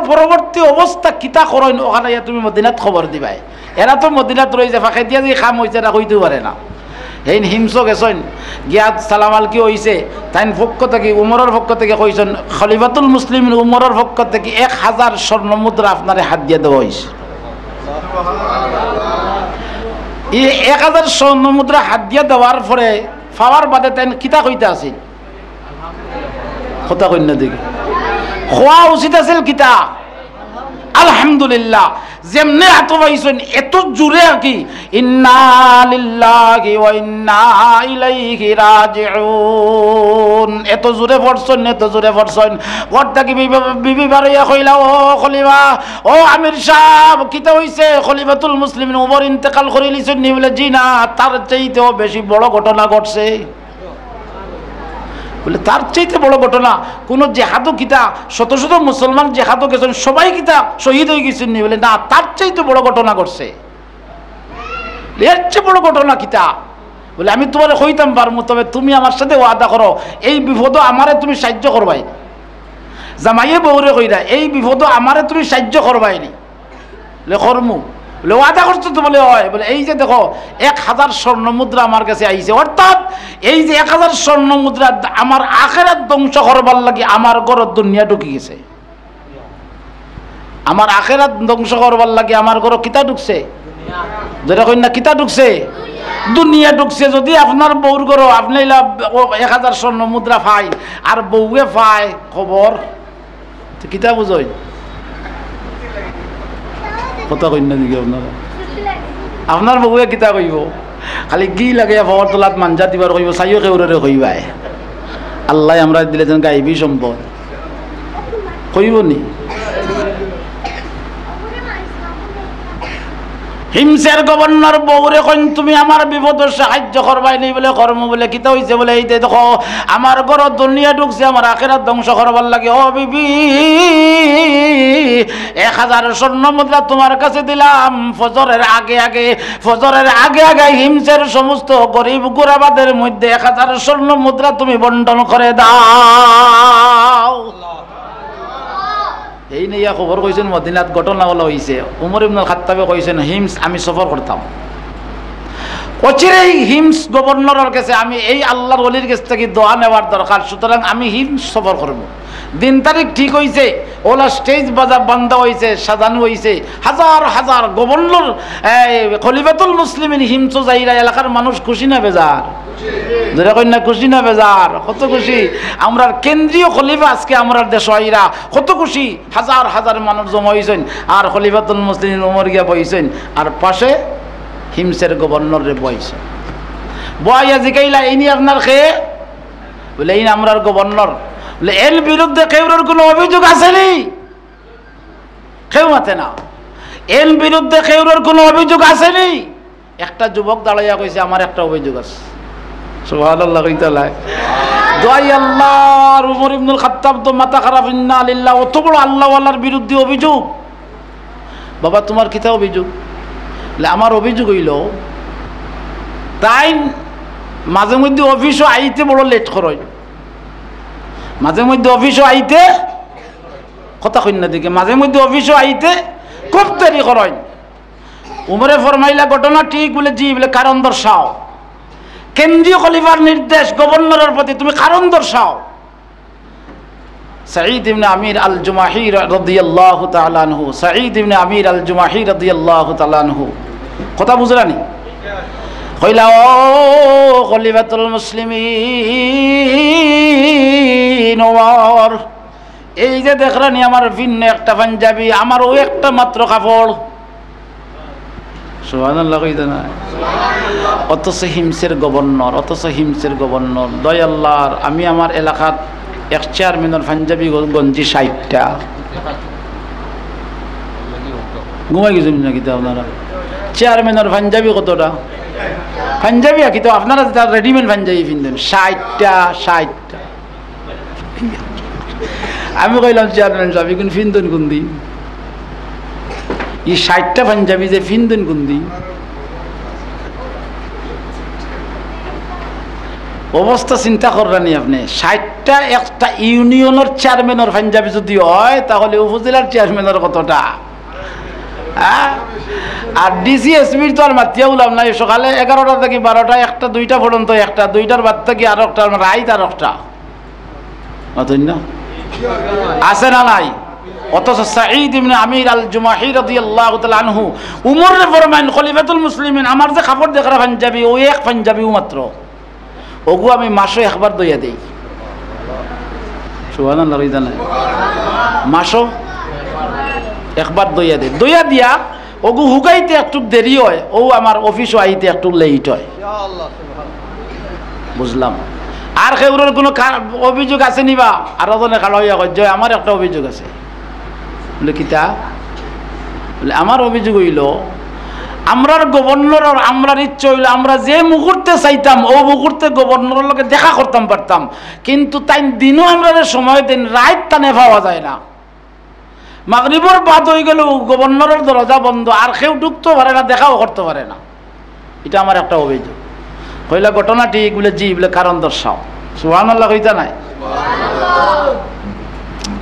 পরবর্তী অবস্থা কিতা করেন ওখানে তুমি মদিনাত খবর দিবাই। এরা তো মদিনাত রয়েছে, ফাঁকে দিয়া যে কাম হয়েছে এরা কইতে পারে না। এই হিমস গেছেন গিয়া সালাম আলকি হয়েছে, তাই পক্ষ থেকে উমরের পক্ষ থেকে কইছেন খলিফাতুল মুসলিমিন উমরের পক্ষ থেকে 1000 স্বর্ণ মুদ্রা আপনারে হাত দিয়ে দেওয়া হয়েছে। 1000 স্বর্ণ মুদ্রা হাত দিয়ে দেওয়ার পরে পাওয়ার বাদে তাই কিতা কইতে আছে? কথা কই না দেখি, খোয়া উচিত আছিল কিতা? আলহামদুলিল্লাহ। যেমনে হাত পাইছেন এত জোরে আর কি, ইন্না লিল্লাহি ওয়া ইন্না ইলাইহি রাজিউন, এত জোরে পড়ছেন, এত জোরে পড়ছেন। ঘর থেকে বিবি বাড়িয়া কইলা, ও খলিফা, ও আমির সাহেব, কিতা হইছে? খলিফাতুল মুসলিমিন উমর ইন্তেকাল করে লিছেন নি? বলে জি না, তার চাইতেও বেশি বড় ঘটনা ঘটছে। বলে তার চাইতে বড় ঘটনা কোন জেহাদও কিতা শত শত মুসলমান জেহাদও গেছেন সবাই কিতা শহীদ হয়ে গেছেন নি? বলে না, তার চাইতে বড় ঘটনা ঘটছে। এর চেয়ে বড় ঘটনা কিতা? বলে আমি তোমার কইতাম পারমু, তবে তুমি আমার সাথে ওয়াদা করো এই বিপদ আমারে তুমি সাহায্য করবাই। জামাইয়ে বউরে কইরা এই বিপদ আমারে তুমি সাহায্য করবাইনি। বলে করমু। বলে ওয়াদা করছো তো? বলে হয়। বলে এই যে দেখো 1000 স্বর্ণ মুদ্রা আমার কাছে আইছে, অর্থাৎ এই যে 1000 স্বর্ণ মুদ্রা আমার আখিরাত ধ্বংস করবার লাগি আমার ঘরের দুনিয়া ঢুকে গেছে। আমার আখিরাত ধ্বংস করবার লাগি আমার ঘর কিতা ঢুকছে? যেটা কই না কিতা ঢুকছে? দুনিয়া ঢুকছে। যদি আপনার বউর ঘর আপনি 1000 স্বর্ণ মুদ্রা পাই আর বউয়ে পায় খবর, কিতা বুঝই? কথা কই না দিকে আপনারা? আপনার বউয়ে কিতা কইব? খালি কি লাগে পাওয়ার তোলাত মাঞ্জা দিবার কইব, চাইও কেউরে কইবাই আল্লাহ আমরা দিলে যেন গাইবি সম্পদ কইব নি? হিমসের গভর্নর বউরে কইন তুমি আমার বিপদ সাহায্য করবাই নি? বলে কর্ম। বলে কিতা হইছে? বলে এই দেখো আমার ঘর দুনিয়া ঢুকছে, আমার আখিরাত ধ্বংস করবার লাগে। ও বিবি 1000 স্বর্ণ মুদ্রা তোমার কাছে দিলাম ফজরের আগে আগে। ফজরের আগে আগে হিমসের সমস্ত গরিব গুরাবাদের মধ্যে 1000 স্বর্ণ মুদ্রা তুমি বন্টন করে দাও। এই নিয়ে খবর কইছেন মদিনাত ঘটনা বলা হয়েছে। উমর ইবনুল খাত্তাবে কইছেন হিমস আমি সফর করতাম, অচিরেই হিমস গভর্নরের কাছে আমি এই আল্লাহর ওলির কাছ থেকে দোয়া নেওয়ার দরকার, সুতরাং আমি হিমস সফর করব। দিন তারিখ ঠিক হয়েছে, ওলা স্টেজ বাজা বান্ধা হয়েছে, সাজানো হয়েছে, হাজার হাজার গভর্নর খলিফাতুল মুসলিমিন হিমস যাইরা এলাকার মানুষ খুশি না বেজার? যেটা কই না খুশি না বেজার? কত খুশি। আমরা কেন্দ্রীয় খলিফা আজকে আমরা দেশ আইরা কত খুশি, হাজার হাজার মানুষ জমা হয়েছেন আর খলিফাতুল মুসলিমিন উমর গিয়া বইছেন আর পাশে হিমসের গভর্নর রে বইছে। বইয়া জিগাইলা ইনি আপনার খেয়ে? বলে এই আমরার গভর্নর। বলে এর বিরুদ্ধে কেউর কোনো অভিযোগ আসেনি? কেউ মাতে না। এর বিরুদ্ধে কেউর কোনো অভিযোগ আসেনি? একটা যুবক দাঁড়াইয়া কইছে আমার একটা অভিযোগ আছে। সুবহানাল্লাহ কইতে লাই দোয়াই আল্লাহর উমর ইবনুল খাত্তাব তো মাথা খারাপ, ইন্না লিল্লাহ, অত বড় আল্লাহ ওয়ালার বিরুদ্ধে অভিযোগ। বাবা তোমার কিতা অভিযোগ? আমার অভিযোগ হইল তাই মাঝে মধ্যে অফিসও আইতে বড় লেট করয়, মাঝে মধ্যে অফিসও আইতে কথা কই না দিকে মাঝে মধ্যে অফিসও আইতে খুব দেরি করয়। উমরে ফরমাইলা ঘটনা ঠিক? বলে জি। বলে কারণ দর্শাও। কেন্দ্রীয় খলিফার নির্দেশ গভর্নরের প্রতি, তুমি কারণ দর্শাও। সাঈদ ইবনে আমির আল জুমাহি রাদিয়াল্লাহু তাআলা আনহু, সাঈদ ইবনে আমির আল জুমাহি রাদিয়াল্লাহু তাআলা আনহু কথা বুঝরানি? কইলা ও খলিফাতুল মুসলিমিন ওমর, এই যে দেখরানি আমার ভিন্ন একটা পাঞ্জাবি, আমার ও একটা মাত্র কাপড়। সুবহানাল্লাহ কইতে না? অথচ হিমসের গভর্নর, অথচ হিমসের গভর্নর দয়াল্লাহর আমি আমার এলাকাত এক চেয়ারম্যানের পাঞ্জাবি গঞ্জি 60টা। ঘুমাই গেছেন নাকি তো আপনারা? চেয়ারম্যানের পাঞ্জাবি কতটা? পাঞ্জাবি কি তো আপনারা তার রেডিমেড পাঞ্জাবি কিনতেন 60টা 60টা। আমি কইলাম চেয়ারম্যান সাহেব এখন ফিনতেন কোন দিন? এই 60টা পাঞ্জাবি যে ফিনতেন কোন দিন? অবস্থা চিন্তা করবেন আপনি। 60টা একটা ইউনিয়নের চেয়ারম্যানের পাঞ্জাবি যদি হয় তাহলে উপজেলার চেয়ারম্যানের কতটা? আর ডিসি এসপির তো আর মাতিয়া উলাম নাই। সকালে 11টা থেকে 12টা, 1টা 2টা পর্যন্ত একটা, 2টার বাদ থেকে আর একটা, রাইত আর একটা না আছে না নাই? অথচ সাঈদ ইবনে আমির আল জুমাহি রাদিয়াল্লাহু তাআলা আনহু উমরের ফরমান খলিফাতুল মুসলিমিন আমার যে কাপড় দেখরা পাঞ্জাবি ওই এক পাঞ্জাবিও মাত্র, ওগু আমি মাসে একবার দইয়া দেই। সুবহানাল্লাহ কইতা না? মাসও একবার দইয়া দেই, দইয়া দিয়া ওগু হুকাইতে একটু দেরি হয়, ও আমার অফিসও আইতে একটু লেট হয়। বুঝলাম। আর কেউরের কোনো অভিযোগ আছে নিবা? আর ওজনে খাড়া হইয়া কয় জয় আমার একটা অভিযোগ আছে। বলে কিতা? বলে আমার অভিযোগ হইল আমরার গভর্নর আমরার ইচ্ছা হইলে আমরা যে মুহূর্তে চাইতাম ও মুহূর্তে গভর্নরের লগে দেখা করতাম পারতাম, কিন্তু তাই দিনও আমরা সময় দিন রাত টানে পাওয়া যায় না। মাগরিবর বাদ হয়ে গেল গভর্নরের দরজা বন্ধ, আর কেউ ঢুকতে পারে না, দেখাও করতে পারে না। এটা আমার একটা অভিযোগ। কইলা ঘটনা ঠিক বলে জি বলে কারণ দর্শাও। সুবহানাল্লাহ কইতা নাই?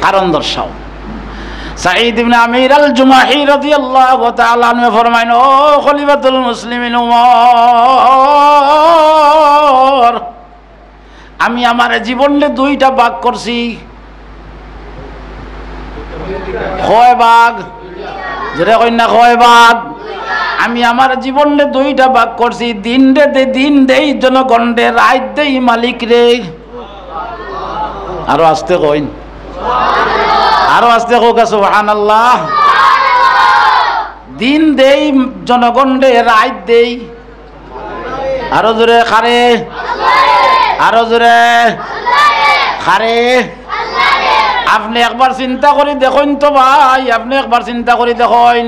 কারণ দর্শাও। সাঈদ ইবনে আমির আল জুমাহি রাদিয়াল্লাহু তাআলা আনহু ফরমায়েন, ও খলিফাতুল মুসলিমিন উমর, আমি আমার জীবনে দুইটা ভাগ করছি। কয় ভাগ? যেটা কই না কয় ভাগ? আমি আমার জীবনে দুইটা ভাগ করছি। দিন দেই জনগণ রে, রাত দেই মালিক রে। আরো আস্তে কইন, আরো আস্তে হোক সুবহানাল্লাহ। দিন দেই জনগণ রে, রাত দেই। আরো জোরে খারে, আরো জোরে খারে। আপনি একবার চিন্তা করে দেখুন তো ভাই, আপনি একবার চিন্তা করে দেখুন।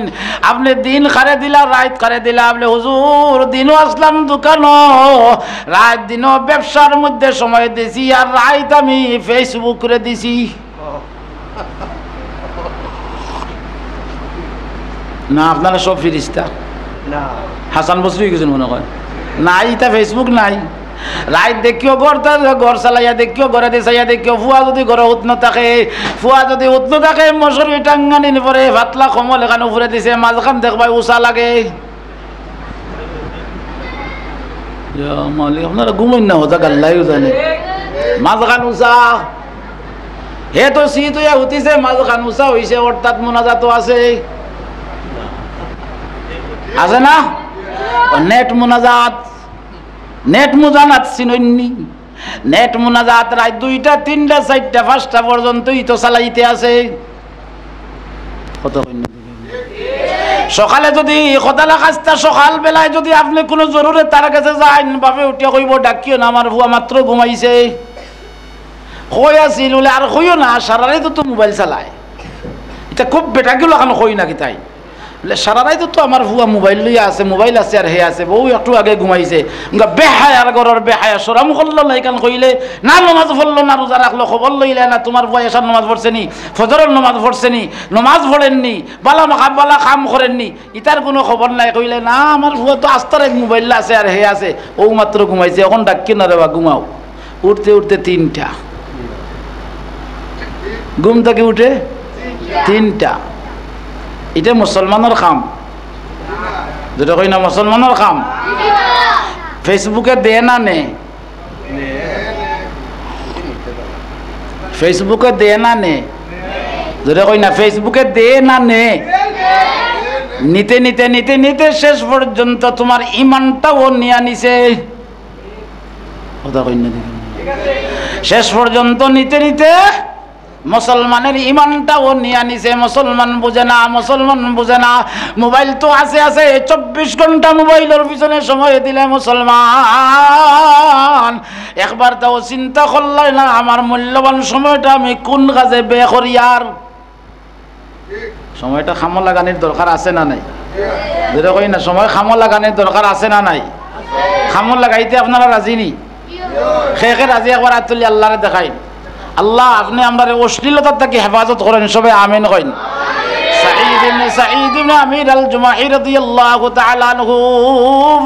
আপনি দিন খারে দিলা, রাত খারে দিলা। আপনি হুজুর দিনও আসলাম দোকানও, রাত দিনও ব্যবসার মধ্যে সময় দিছি, আর রাত আমি ফেসবুক করে দিছি। না আপনারা সব ফিরিস্তা? হাসান বসরি কিছু মনে করেন নাই, তা ফেসবুক নাই। রাত দেখিও ঘর চালাইয়া দেখিও, ঘরে দিছাইয়া দেখিও। ফুয়া যদি ঘরে উৎন থাকে, ফুয়া যদি উৎন থাকে মশারি টাঙ্গানি পরে ভাতলা কমল এখানে উপরে দিছে, মাঝখান দেখবাই উষা লাগে। আপনারা ঘুমই না হতা গাল্লাইও জানে, মাঝখান উষা। হে তো শীত হইয়া উঠিছে, মাঝখান উষা হইছে, অর্থাৎ মোনাজাত আছে, আছে না? নেট মোনাজাত, নেট মোনাজাত চিননি? নেট মোনাজাত রাত 2টা 3টা 4টা 5টা পর্যন্তই তো চালাইতে আছে। সকালে যদি সদালা কাজটা সকাল বেলায় যদি আপনি কোনো জরুরে তার কাছে যান, বাপে উঠিয়া কইব ডাকিও না, আমার বুয়া মাত্র ঘুমাইছে। কই আছিল বলে আর কইও না, সারা রাত তো মোবাইল চালায়। এটা খুব বেটাগুলো এখন কই নাকি তাই বলে সারা রাত তো আমার ভুয়া মোবাইল লইয়া আছে, মোবাইল আছে আর হে আছে, বউ একটু আগে ঘুমাইছে। বেহায়ার ঘরের বেহায়া সরাম করলো না, এখান কইলে না নমাজ পড়লো না, রোজা রাখলো, খবর লইলে না তোমার ভুয়া এসার নমাজ পড়ছে নি, ফজরের নমাজ পড়ছে নি, নমাজ পড়েননি, বালা কাম করেননি, ইটার কোনো খবর নাই। কইলে না আমার ভুয়া তো আস্তার মোবাইল আছে আর হে আছে, ও মাত্র ঘুমাইছে, এখন ডাকি না রে বা ঘুমাও। উঠতে উঠতে 3টা, ঘুম থেকে উঠে 3টা। এটা মুসলমানের কাম, যেটা কই না মুসলমানের কাম। ফেসবুকে দে না নে, ফেসবুকে দে না নে, যেটা কই না ফেসবুকে দে না নে। নিতে নিতে নিতে নিতে শেষ পর্যন্ত তোমার ইমানটাও নিয়ে নিছে। কথা কই না, শেষ পর্যন্ত নিতে নিতে মুসলমানের ইমানটাও নিয়ে নিছে। মুসলমান বুঝে না, মুসলমান বুঝে না। মোবাইল তো আছে আছে, 24 ঘন্টা মোবাইলের পিছনে সময় দিলে মুসলমান একবার তাও চিন্তা করলাই না আমার মূল্যবান সময়টা আমি কোন কাজে ব্যয় করি। আর সময়টা খামো লাগানোর দরকার আছে না নাই? যেটা কই না সময় খামো লাগানোর দরকার আছে না নাই? খামো লাগাইতে আপনারা রাজি নি? খেয়ে রাজি একবার আতুলি আল্লাহরে দেখাই। আল্লাহ আপনি আমরা অশ্লীলতার থেকে হেফাজত করেন, সবাই আমিন কইন। সাঈদ ইবনে আমির আল জুমাহি রাদিয়াল্লাহু তাআলা আনহু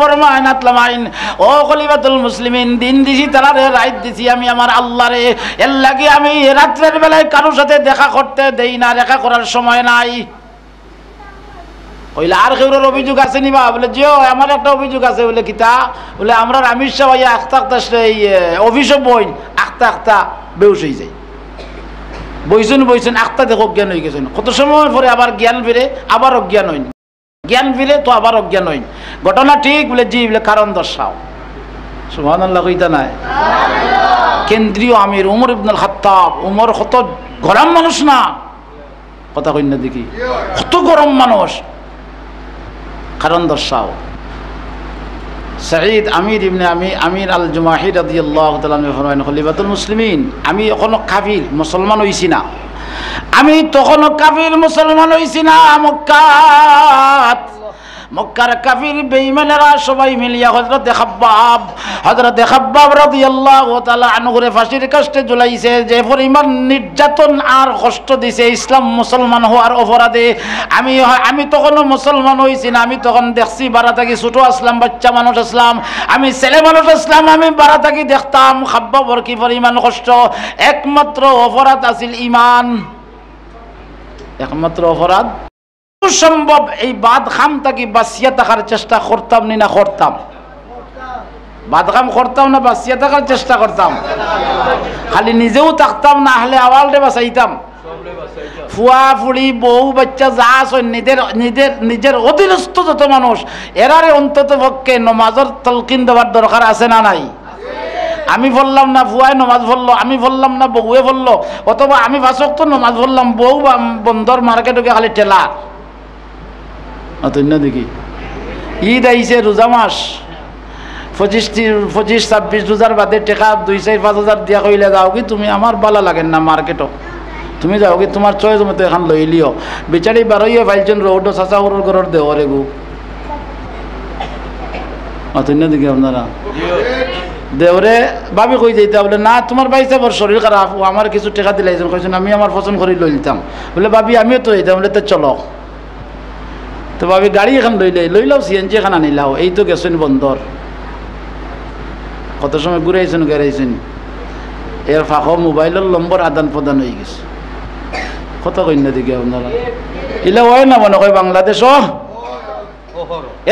ফরমান আতলামাইন, ও খলিফাতুল মুসলিমিন, দিন দিছি তারারে, রাত দিছি আমি আমার আল্লাহরে। এর লাগি আমি রাত্রের বেলায় কারোর সাথে দেখা করতে দেই না, দেখা করার সময় নাই। কইলে আর কেউর অভিযোগ আছে নি বা? বলে জিও আমার একটা অভিযোগ আছে। বলে কিতা? বলে আমরা আমির সাহেব আখতা আখতা অফিসে বইন, আখতা আখতা বেউস হয়ে যায়। বইছেন আখতা দেখো অজ্ঞান হয়ে গেছেন। কত সময় পরে আবার জ্ঞান ফিরে, আবার অজ্ঞান হইন, জ্ঞান ফিরে তো আবার অজ্ঞান হইন। ঘটনা ঠিক? বলে জি। বলে কারণ দর্শাও। সুবহানাল্লাহ কইতা নাই? কেন্দ্রীয় আমির উমর ইবনুল খাত্তাব। উমর কত গরম মানুষ না? কথা কই না দেখি, কত গরম মানুষ। কারণ দর্শাও। সাঈদ আমির ইবনে আমির আল জুমাহি রাদিয়াল্লাহু তাআলা আনহু ফরমায়েন, খলিফাতুল মুসলিমিন, আমি এখনো কাফির মুসলমান হইছি না, আমি তখনও কাফির মুসলমান হইছি না। মক্কার কাফির বেঈমানেরা সবাই মিলিয়া হযরতে খাব্বাব রাদিয়াল্লাহু তাআলা আনহুরে ফাঁসির কাস্টে ঝুলাইছে। যে পরিমাণ নির্যাতন আর কষ্ট দিছে ইসলাম মুসলমান হওয়ার অপরাধে। আমি তখনও মুসলমান হইছি না, আমি তখন দেখছি বাড়া থাকি, ছোট আসলাম, বাচ্চা মানুষ আসলাম, আমি ছেলে মানুষ আসলাম, আমি বাড়া থাকি দেখতাম খাব্বাবর কি পরিমাণ কষ্ট। একমাত্র অপরাধ আছিল ঈমান, একমাত্র অপরাধ সম্ভব এই বাদখাম থাকি বাঁচিয়া থাকার চেষ্টা করতাম না করতাম? বাদখাম করতাম না বাঁচিয়া থাকার চেষ্টা করতাম? খালি নিজেও থাকতাম না, হলে আওয়ালটা বাঁচাইতাম। ফুয়া ফুড়ি বউ বাচ্চা যা আছে নিজের অধীনস্থ যত মানুষ এরারে অন্তত পক্ষে নমাজের তলকিন দেওয়ার দরকার আছে না নাই? আমি বললাম না ফুয়ায় নমাজ পড়লো, আমি বললাম না বউয়ে পড়লো, অথবা আমি 5 ওয়াক্ত নমাজ পড়লাম, বউ বন্দর মার্কেটে খালি ঠেলা। অতন্য দেখি ঈদ আইছে, রোজা মাস 25-26 রোজার বাদে টেকা 2-4-5 হাজার দিয়া কইলে যাও কি তুমি, আমার ভালো লাগেন না মার্কেটও, তুমি যাও কি তোমার চয়েস মতো এখন লই লিও। বিচারি বারোইয়ে ফাইলছেন রৌড চাচা সরুর ঘরের দেওয়ারে গু। অতন্য দেখি আপনারা দেওরে ভাবি কই যাইতা বলে না তোমার বাইসা বড় শরীর খারাপ, ও আমার কিছু টেকা দিলাইছেন, কইছেন আমি আমার পছন্দ করে লই নিতাম। বলে ভাবি আমিও তো যেতাম, বলে তো চলো। তো ভাবি গাড়ি এখন লইলাও সিএনজি এখন আনিলাও, এই তো গেছেন বন্দর, কত সময় ঘুরাইছেন গেরাইছেন, এর ফাঁকো মোবাইলের নম্বর আদান প্রদান হয়ে গেছে। কত কন্যা দিকে আপনারা ইলা হয় না মনে হয় বাংলাদেশ,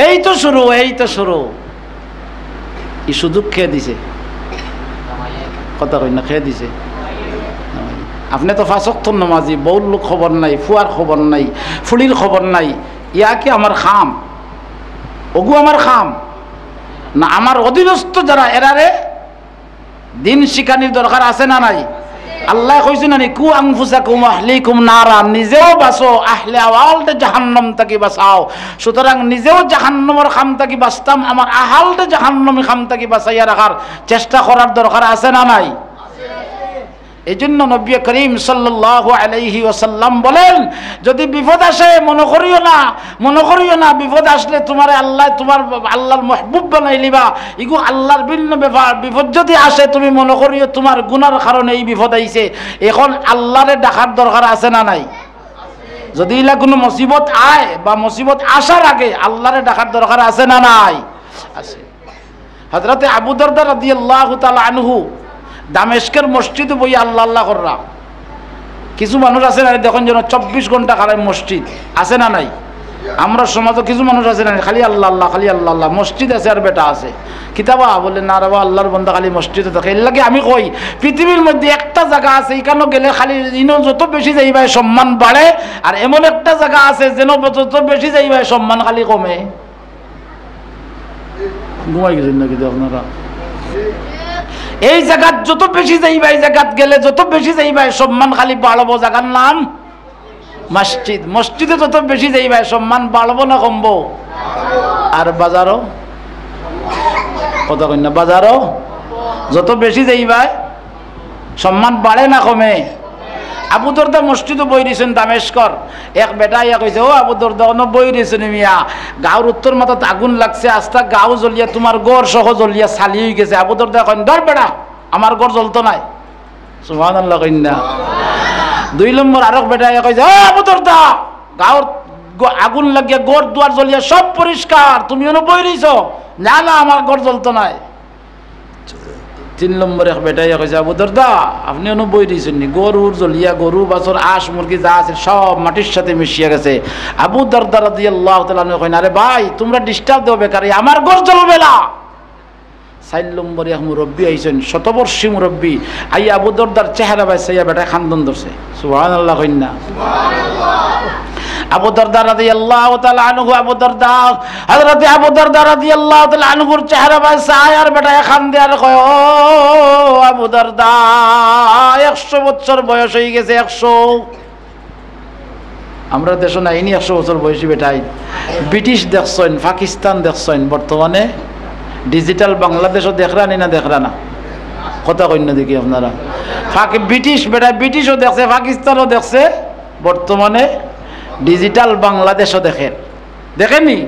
এই তো শুরু, এই তো শুরু। ই সুযোগ খেয়ে দিছে, কথা কন্যা খেয়ে দিছে। আপনি তো 5 ওয়াক্ত নামাজি, বউর লোক খবর নাই, ফুয়ার খবর নাই, ফুলির খবর নাই, ইয়া কি আমার খাম, ওগু আমার খাম না? আমার অধীনস্থ যারা এরারে দিন শিখানির দরকার আছে না নাই? আল্লাহ কইছে না কু আনফুসাকুম আহলিকুম নারা, নিজেও বাঁচো, আহলে আওয়ালটা জাহান্নাম থেকে বাঁচাও। সুতরাং নিজেও জাহান্নামের খাম থেকে বাঁচতাম, আমার আহালটা জাহান্নামী খাম থেকে বাঁচাইয়া রাখার চেষ্টা করার দরকার আছে না নাই? এই জন্য নবী করিম সাল্লাল্লাহু আলাইহি ওয়াসাল্লাম বলেন, যদি বিপদ আসে মনে করিও না বিপদ আসলে তোমার আল্লাহর মাহবুব বানাই লিবা, ইগো আল্লাহর ভিন্ন ব্যাপার। বিপদ যদি আসে তুমি মনে করিও তোমার গুনার কারণে এই বিপদ আইছে, এখন আল্লাহরে ডাকার দরকার আছে না নাই? যদি ইলা কোনো মুসিবত আয় বা মুসিবত আসার আগে আল্লাহরে ডাকার দরকার আছে না নাই? আছে। হযরতে আবু দারদা রাদিয়াল্লাহু তাআলা আনহু দামেস্কের মসজিদে বই আল্লাহ আল্লাহ কররা। কিছু মানুষ আছে না দেখুন যেন 24 ঘন্টা খারাপ মসজিদ আছে না নাই? আমরা সমাজে কিছু মানুষ আছে না খালি আল্লাহ আল্লাহ, খালি আল্লাহ আল্লাহ, মসজিদ আছে আর বেটা আছে কিতাবা বলে না রে আল্লাহর বন্ধা খালি মসজিদে থাকে। এর লাগে আমি কই পৃথিবীর মধ্যে একটা জায়গা আছে এখানে গেলে খালি যত বেশি যাইবাই সম্মান বাড়ে, আর এমন একটা জায়গা আছে যেন যত বেশি যাইবাই সম্মান খালি কমে। ঘুমাই গেছেন নাকি আপনারা? এই জায়গাত যত বেশি যাইবা, এই জায়গাত গেলে যত বেশি যাইবা সম্মান খালি বাড়বো। জায়গার নাম মসজিদ, মসজিদে যত বেশি যাইবা সম্মান বাড়বো না কমবো? আর বাজারও কথা কই না, বাজারও যত বেশি যাইবা সম্মান বাড়ে না কমে? আবু দরদা মসজিদও বই দিয়েছেন দামেস্কর। এক বেটা ইয়া কইছে, ও আবু দরদা অন্য বই দিয়েছেন মিয়া, গাঁর উত্তর মাথাত আগুন লাগছে, আস্তা গাঁও জ্বলিয়া তোমার গড় সহ জ্বলিয়া ছালি হয়ে গেছে। আবু দরদা কইন ধর বেটা আমার গড় জ্বলতো নাই। সুবহানাল্লাহ কইন না। 2 নম্বর আরেক বেটা ইয়া কইছে, ও আবু দরদা গাঁর আগুন লাগিয়া গড় দুয়ার জ্বলিয়া সব পরিষ্কার, তুমি অন্য বই দিয়েছ? না না আমার গড় জ্বলতো নাই। 3 নম্বর এক বেটাইয়া কইছে, আবু দরদা আপনি অন্য বই দিয়েছেন নি? গরুর জ্বলিয়া গরু বাছর আঁশ মুরগি যা আছে সব মাটির সাথে মিশিয়ে গেছে। আবু দরদা রাদিয়াল্লাহু তাআলা কইন, আরে ভাই তোমরা ডিস্টার্ব দেও বেকার, আমার ঘর জ্বলবে না। 4 নম্বরে এক মুরব্বী আইছেন, শতবর্ষী মুরব্বী, আই আবু দরদার চেহারা বাইসাইয়া বেটা খান্দন ধরছে। সুবহানাল্লাহ কইন না। আবু দরদা রাদিয়াল্লাহু তাআলা আনহু, আবু দরদা হযরত আবু দরদা রাদিয়াল্লাহু তাআলা আনহুর চেহারা বাইসায় আর বেটা খান্দে আর কয়, ও আবু দরদা 100 বছর বয়স হয়ে গেছে। 100 আমরা দেশ নাইনি 100 বছর বয়সী বেটাই। ব্রিটিশ দেখছেন, পাকিস্তান দেখছেন, বর্তমানে ডিজিটাল বাংলাদেশও দেখরানি না দেখরা না? কথা কই না দেখি আপনারা? ব্রিটিশ বেটা ব্রিটিশও দেখছে, পাকিস্তানও দেখছে, বর্তমানে ডিজিটাল বাংলাদেশও দেখেন। দেখেননি?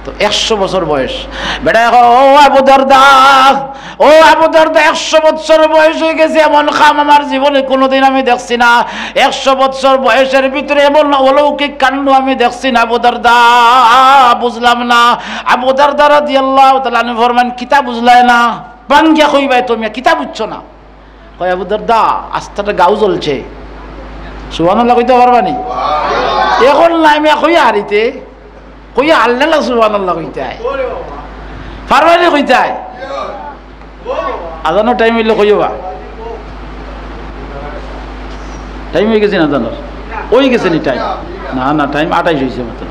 তো 100 বছর বয়স। বেটা ও আবু দারদা, ও আবু দারদা 100 বছর বয়স হয়ে গেছে, এমন কাম আমার জীবনে কোনোদিন আমি দেখছি না। 100 বছর বয়সের ভিতরে এমন অলৌকিক কাণ্ড আমি দেখছি না আবু দারদা, বুঝলাম না। আবু দারদা রাদিয়াল্লাহু তাআলা আনহু ফরমান, কিতাব বুঝলাই না? বাঙ্গিয়া কইবাই তুমি কিতাব বুঝছো না? কয় আবু দারদা আস্থাটা গাও জ্বলছে। সুবহানাল্লাহ কইতে পারবানি? এখন নাইমে কইয়া হারিতে কইয়া আল্লাহ সুবহানাল্লাহ কইতাই পারবানি কইতাই? আজানোর টাইম হইলে কইবা, টাইম হয়ে গেছে না জানোর? ওই গেছে নি টাইম? না না, টাইম 28 হয়েছে মাত্র,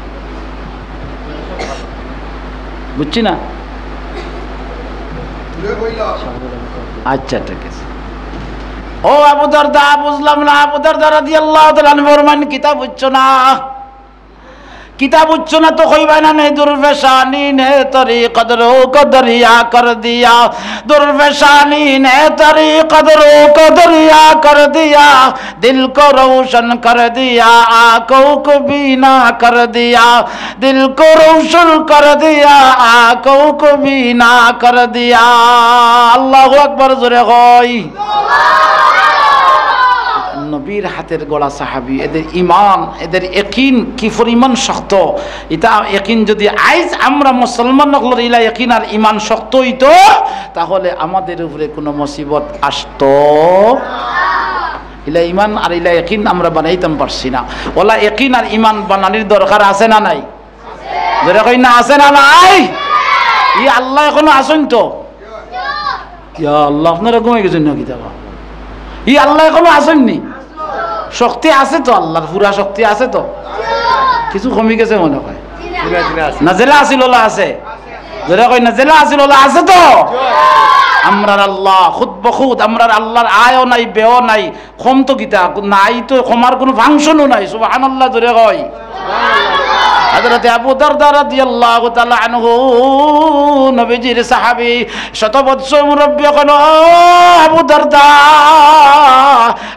বুঝছি না। আচ্ছা ঠিক আছে। ও আবু দারদা বুঝলাম না। আবু দারদা রাদিয়াল্লাহু তাআলা আনহু ফরমান, কিতাব বুঝছো না? किताब उच्चना तो कोई बना नहीं, दुर्वेशानी ने तरी कदरों को दरिया कर दिया, दुर्वेशानी ने तरी कदरों को दरिया कर दिया, दिल को रोशन कर दिया, आंखों को बीना कर दिया, दिल को रोशन कर दिया, आंखों को बीना कर दिया। अल्लाहु अकबर जोरे होई। নবীর হাতের গড়া সাহাবী, এদের ইমান, এদের ইয়াকিন কি পরিমাণ শক্ত। এটা ইয়াকিন যদি আইজ আমরা মুসলমান হল ইলা ইয়াকিন আর ইমান শক্ত হইতো, তাহলে আমাদের উপরে কোনো মুসিবত আসতো ইলা ইমান আর ইলা ইয়াকিন আমরা বানাইতাম পারছি না। ওলা ইয়াকিন আর ইমান বানানোর দরকার আছে না নাই? যেটা কই না আছে না নাই? ই আল্লাহ এখনো আসেন তো? ইয়া আল্লাহ, আপনারা ঘুমিয়ে গেছেন নাকি? দাবা ই আল্লাহ এখনো আসেননি? শক্তি আছে তো, আল্লাহর পুরা শক্তি আছে তো, কিছু কমে গেছে মনে হয়। নাজেলা আসিল আছে, যেটা কই নাজেলা আসিল আছে তো। আমরার আল্লাহ খুদ বখুদ, আমরার আল্লাহর আয়ও নাই বেও নাই, ক্ষম তো গীতা নাই তো, ক্ষমার কোনো ফাংশনও নাই। সুবহানাল্লাহ জোরে কয়। হযরত আবু দারদা রাদিয়াল্লাহু তাআলা আনহু নবীজির সাহাবী, শত বৎসর মুরব্বী। কোনো আবু দারদা,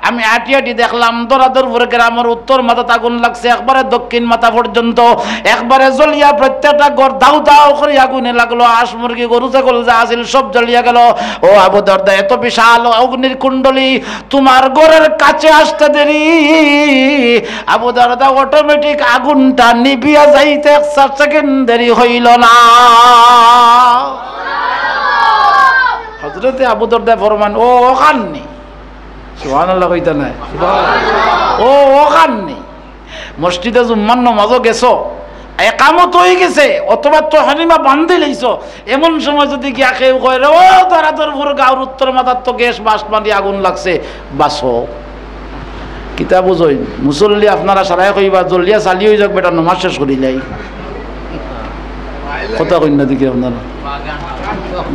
আমি আটি আটি দেখলাম দরাদরপুর গ্রামের উত্তর মাথা আগুন লাগছে, একবারে দক্ষিণ মাথা পর্যন্ত একবারে জ্বলিয়া প্রত্যেকটা ঘর দাউ দাউ করে আগুনে লাগলো। হাঁস মুরগি গরু ছাগল যা আছিল সব জ্বলিয়া গেল। ও আবু দারদা, এত বিশাল অগ্নির কুণ্ডলী, তোমার ঘরের কাছে আসতে দেরি। আবু দারদা অটোমেটিক আগুনটা নিভিয়া যাইতে 1 সেকেন্ড দেরি হইল না। হযরতে আবু দারদা ফরমান, ও ওখানে সুবহানাল্লাহ কইতা নাই? ও ওখানে মসজিদে জুম্মার নামাজও গেছো, একামত হয়ে গেছে, অথবা তো হানিমা বান্ধি লইছো, এমন সময় যদি গিয়া কেউ কয় ও দরাদরপুর গাঁর উত্তর মাথার তো গ্যাস বাস বাঁধি আগুন লাগছে, বাসো কিতাব বুঝই মুসল্লি আপনারা সারাই কইবা জলদিয়া চালি হয়ে যাক বেটা, নমাজ শেষ করিলাই। কথা কই না দেখি আপনারা,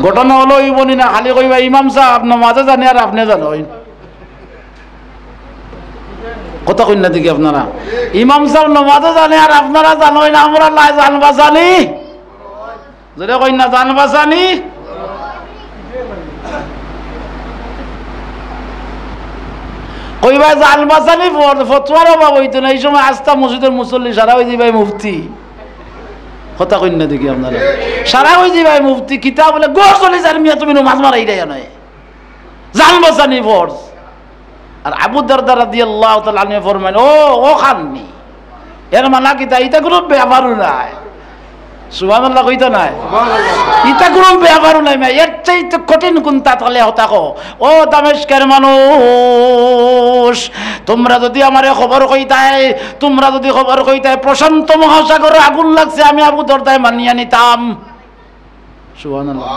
ঘটনা হলো ইবনি না, খালি কইবা ইমাম সাহেব নমাজে জানে আর আপনি জানেন। কথা কই না দেখি আপনারা, ইমাম সাহেব নমাজে জানে আর আপনারা জানেন না। আমরা লাই জানবা জানি, যদি কই না জানবা জানি। কইবা জাল বাসানি ফতোয়ার অভাব হইতো না। এই সময় আস্থা মসজিদের মুসল্লি সারা হয়ে যাই মুফতি। কথা কই না দেখি আপনারা, সারা হয়ে যাই মুফতি। কিতাব বলে গোর চলে যার মিয়া, তুমি নামাজ মারাই দেয় নয়, জাল বাসানি ফরজ। আর আবু দারদা রাদিয়াল্লাহু তাআলা আনহু ফরমান, ও খাননি এর মানা কিতা, এটা কোনো ব্যাপারও নাই। সুবহানাল্লাহ কইতো নাই? এটা কোনো ব্যাপারও নাই। এর চাইতে কঠিন কোনটা তাহলে হতাকো। ও দামেস্কের মানুষ, তোমরা যদি আমারে খবর কইতাই, তোমরা যদি খবর কইতাই প্রশান্ত মহাসাগরে আগুন লাগছে, আমি আবু দারদায় মানিয়া নিতাম। সুবহানাল্লাহ।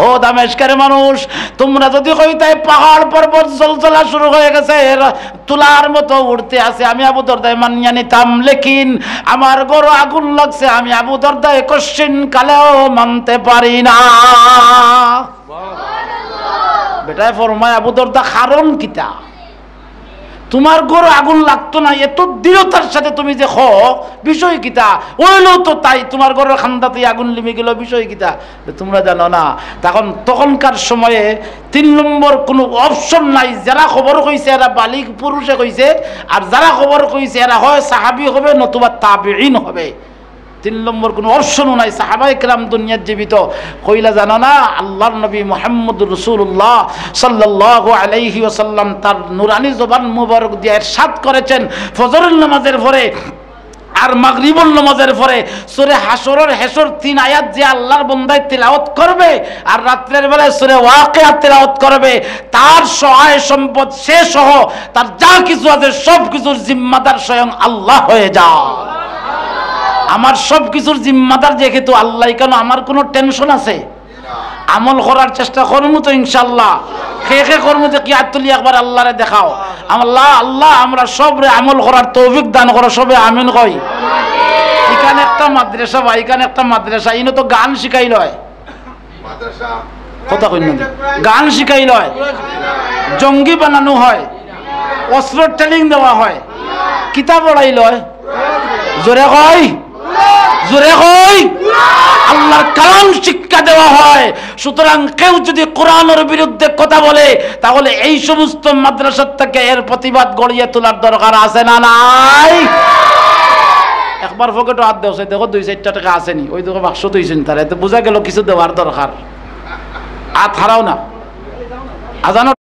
ও দামেস্কের মানুষ, তোমরা যদি কইতাই পাহাড় পর্বত জলজলা শুরু হয়ে গেছে, তুলার মতো উঠতে আছে, আমি আবু দারদায় মানিয়া নিতাম। লেকিন আমার ঘরে আগুন লাগছে, আমি আবু দারদায় কোশ্চিন কালেও মানতে পারি না। বেটায় ফরমায়, আবু দারদা কারণ কিতা? তোমার ঘরে আগুন লাগতো না, এত দৃঢ়তার সাথে তুমি যে বিষয় কিতা ওইলো তো তাই, তোমার ঘরের খান্দাতে আগুন লিমে গেল, বিষয় কিতা তোমরা জানো না। তখনকার সময়ে 3 নম্বর কোনো অপশন নাই। যারা খবর কইছে এরা বালিক পুরুষে কইছে, আর যারা খবর কইছে এরা হয় সাহাবী হবে নতুবা তাবিঈন হবে। তিন নম্বর কোনো অপশনও নাই। সাহাবায়ে কেরাম দুনিয়ার জীবিত, কইলা জানো না আল্লাহর নবী মুহাম্মদুর রাসূলুল্লাহ সাল্লাল্লাহু আলাইহি ওয়াসাল্লাম তার নুরানি জবান মুবারক দিয়ে ইরশাদ করেছেন ফজরের নামাজের পরে আর মাগরিবুল নামাজের পরে সূরা হাশরের হেসর 3 আয়াত যে আল্লাহর বান্দায় তিলাওয়াত করবে আর রাতের বেলায় সূরা ওয়াকিয়া তিলাওয়াত করবে, তার সহায় সম্পদ সে সহ তার যা কিছু আছে সব কিছুর জিম্মাদার স্বয়ং আল্লাহ হয়ে যায়। আমার সব কিছুর জিম্মাদার যেহেতু আল্লাহ, কেন আমার কোনো টেনশন আছে? আমল করার চেষ্টা করবো তো ইনশাআল্লাহ। খেয়ে করবো যে কি আত্মলি একবার আল্লাহরে দেখাও। আল্লাহ আল্লাহ আমরা সবরে আমল করার তৌফিক দান করো, সবে আমিন কই। এখানে একটা মাদ্রাসা বা এখানে একটা মাদ্রাসা, ইনো তো গান শিখাই লয়, কথা কই না, গান শিখাই লয়, জঙ্গি বানানো হয়, অস্ত্র ট্রেনিং দেওয়া হয়, কিতাব পড়াই লয়, জোরে কই জোরে কই আল্লাহর কালাম শিক্ষা দেওয়া হয়। সুতরাং কেউ যদি কোরআনের বিরুদ্ধে কথা বলে তাহলে এই সমস্ত মাদ্রাসা থেকে এর প্রতিবাদ গড়িয়ে তোলার দরকার আছে না নাই? একবার পকেটে হাত দেওয়া, দেখো 2-4 টাকা আসেনি, ওই দেখো বাক্স তুইছেন, তারা এতে বোঝা গেল কিছু দেওয়ার দরকার। হাত হারাও না। আজানো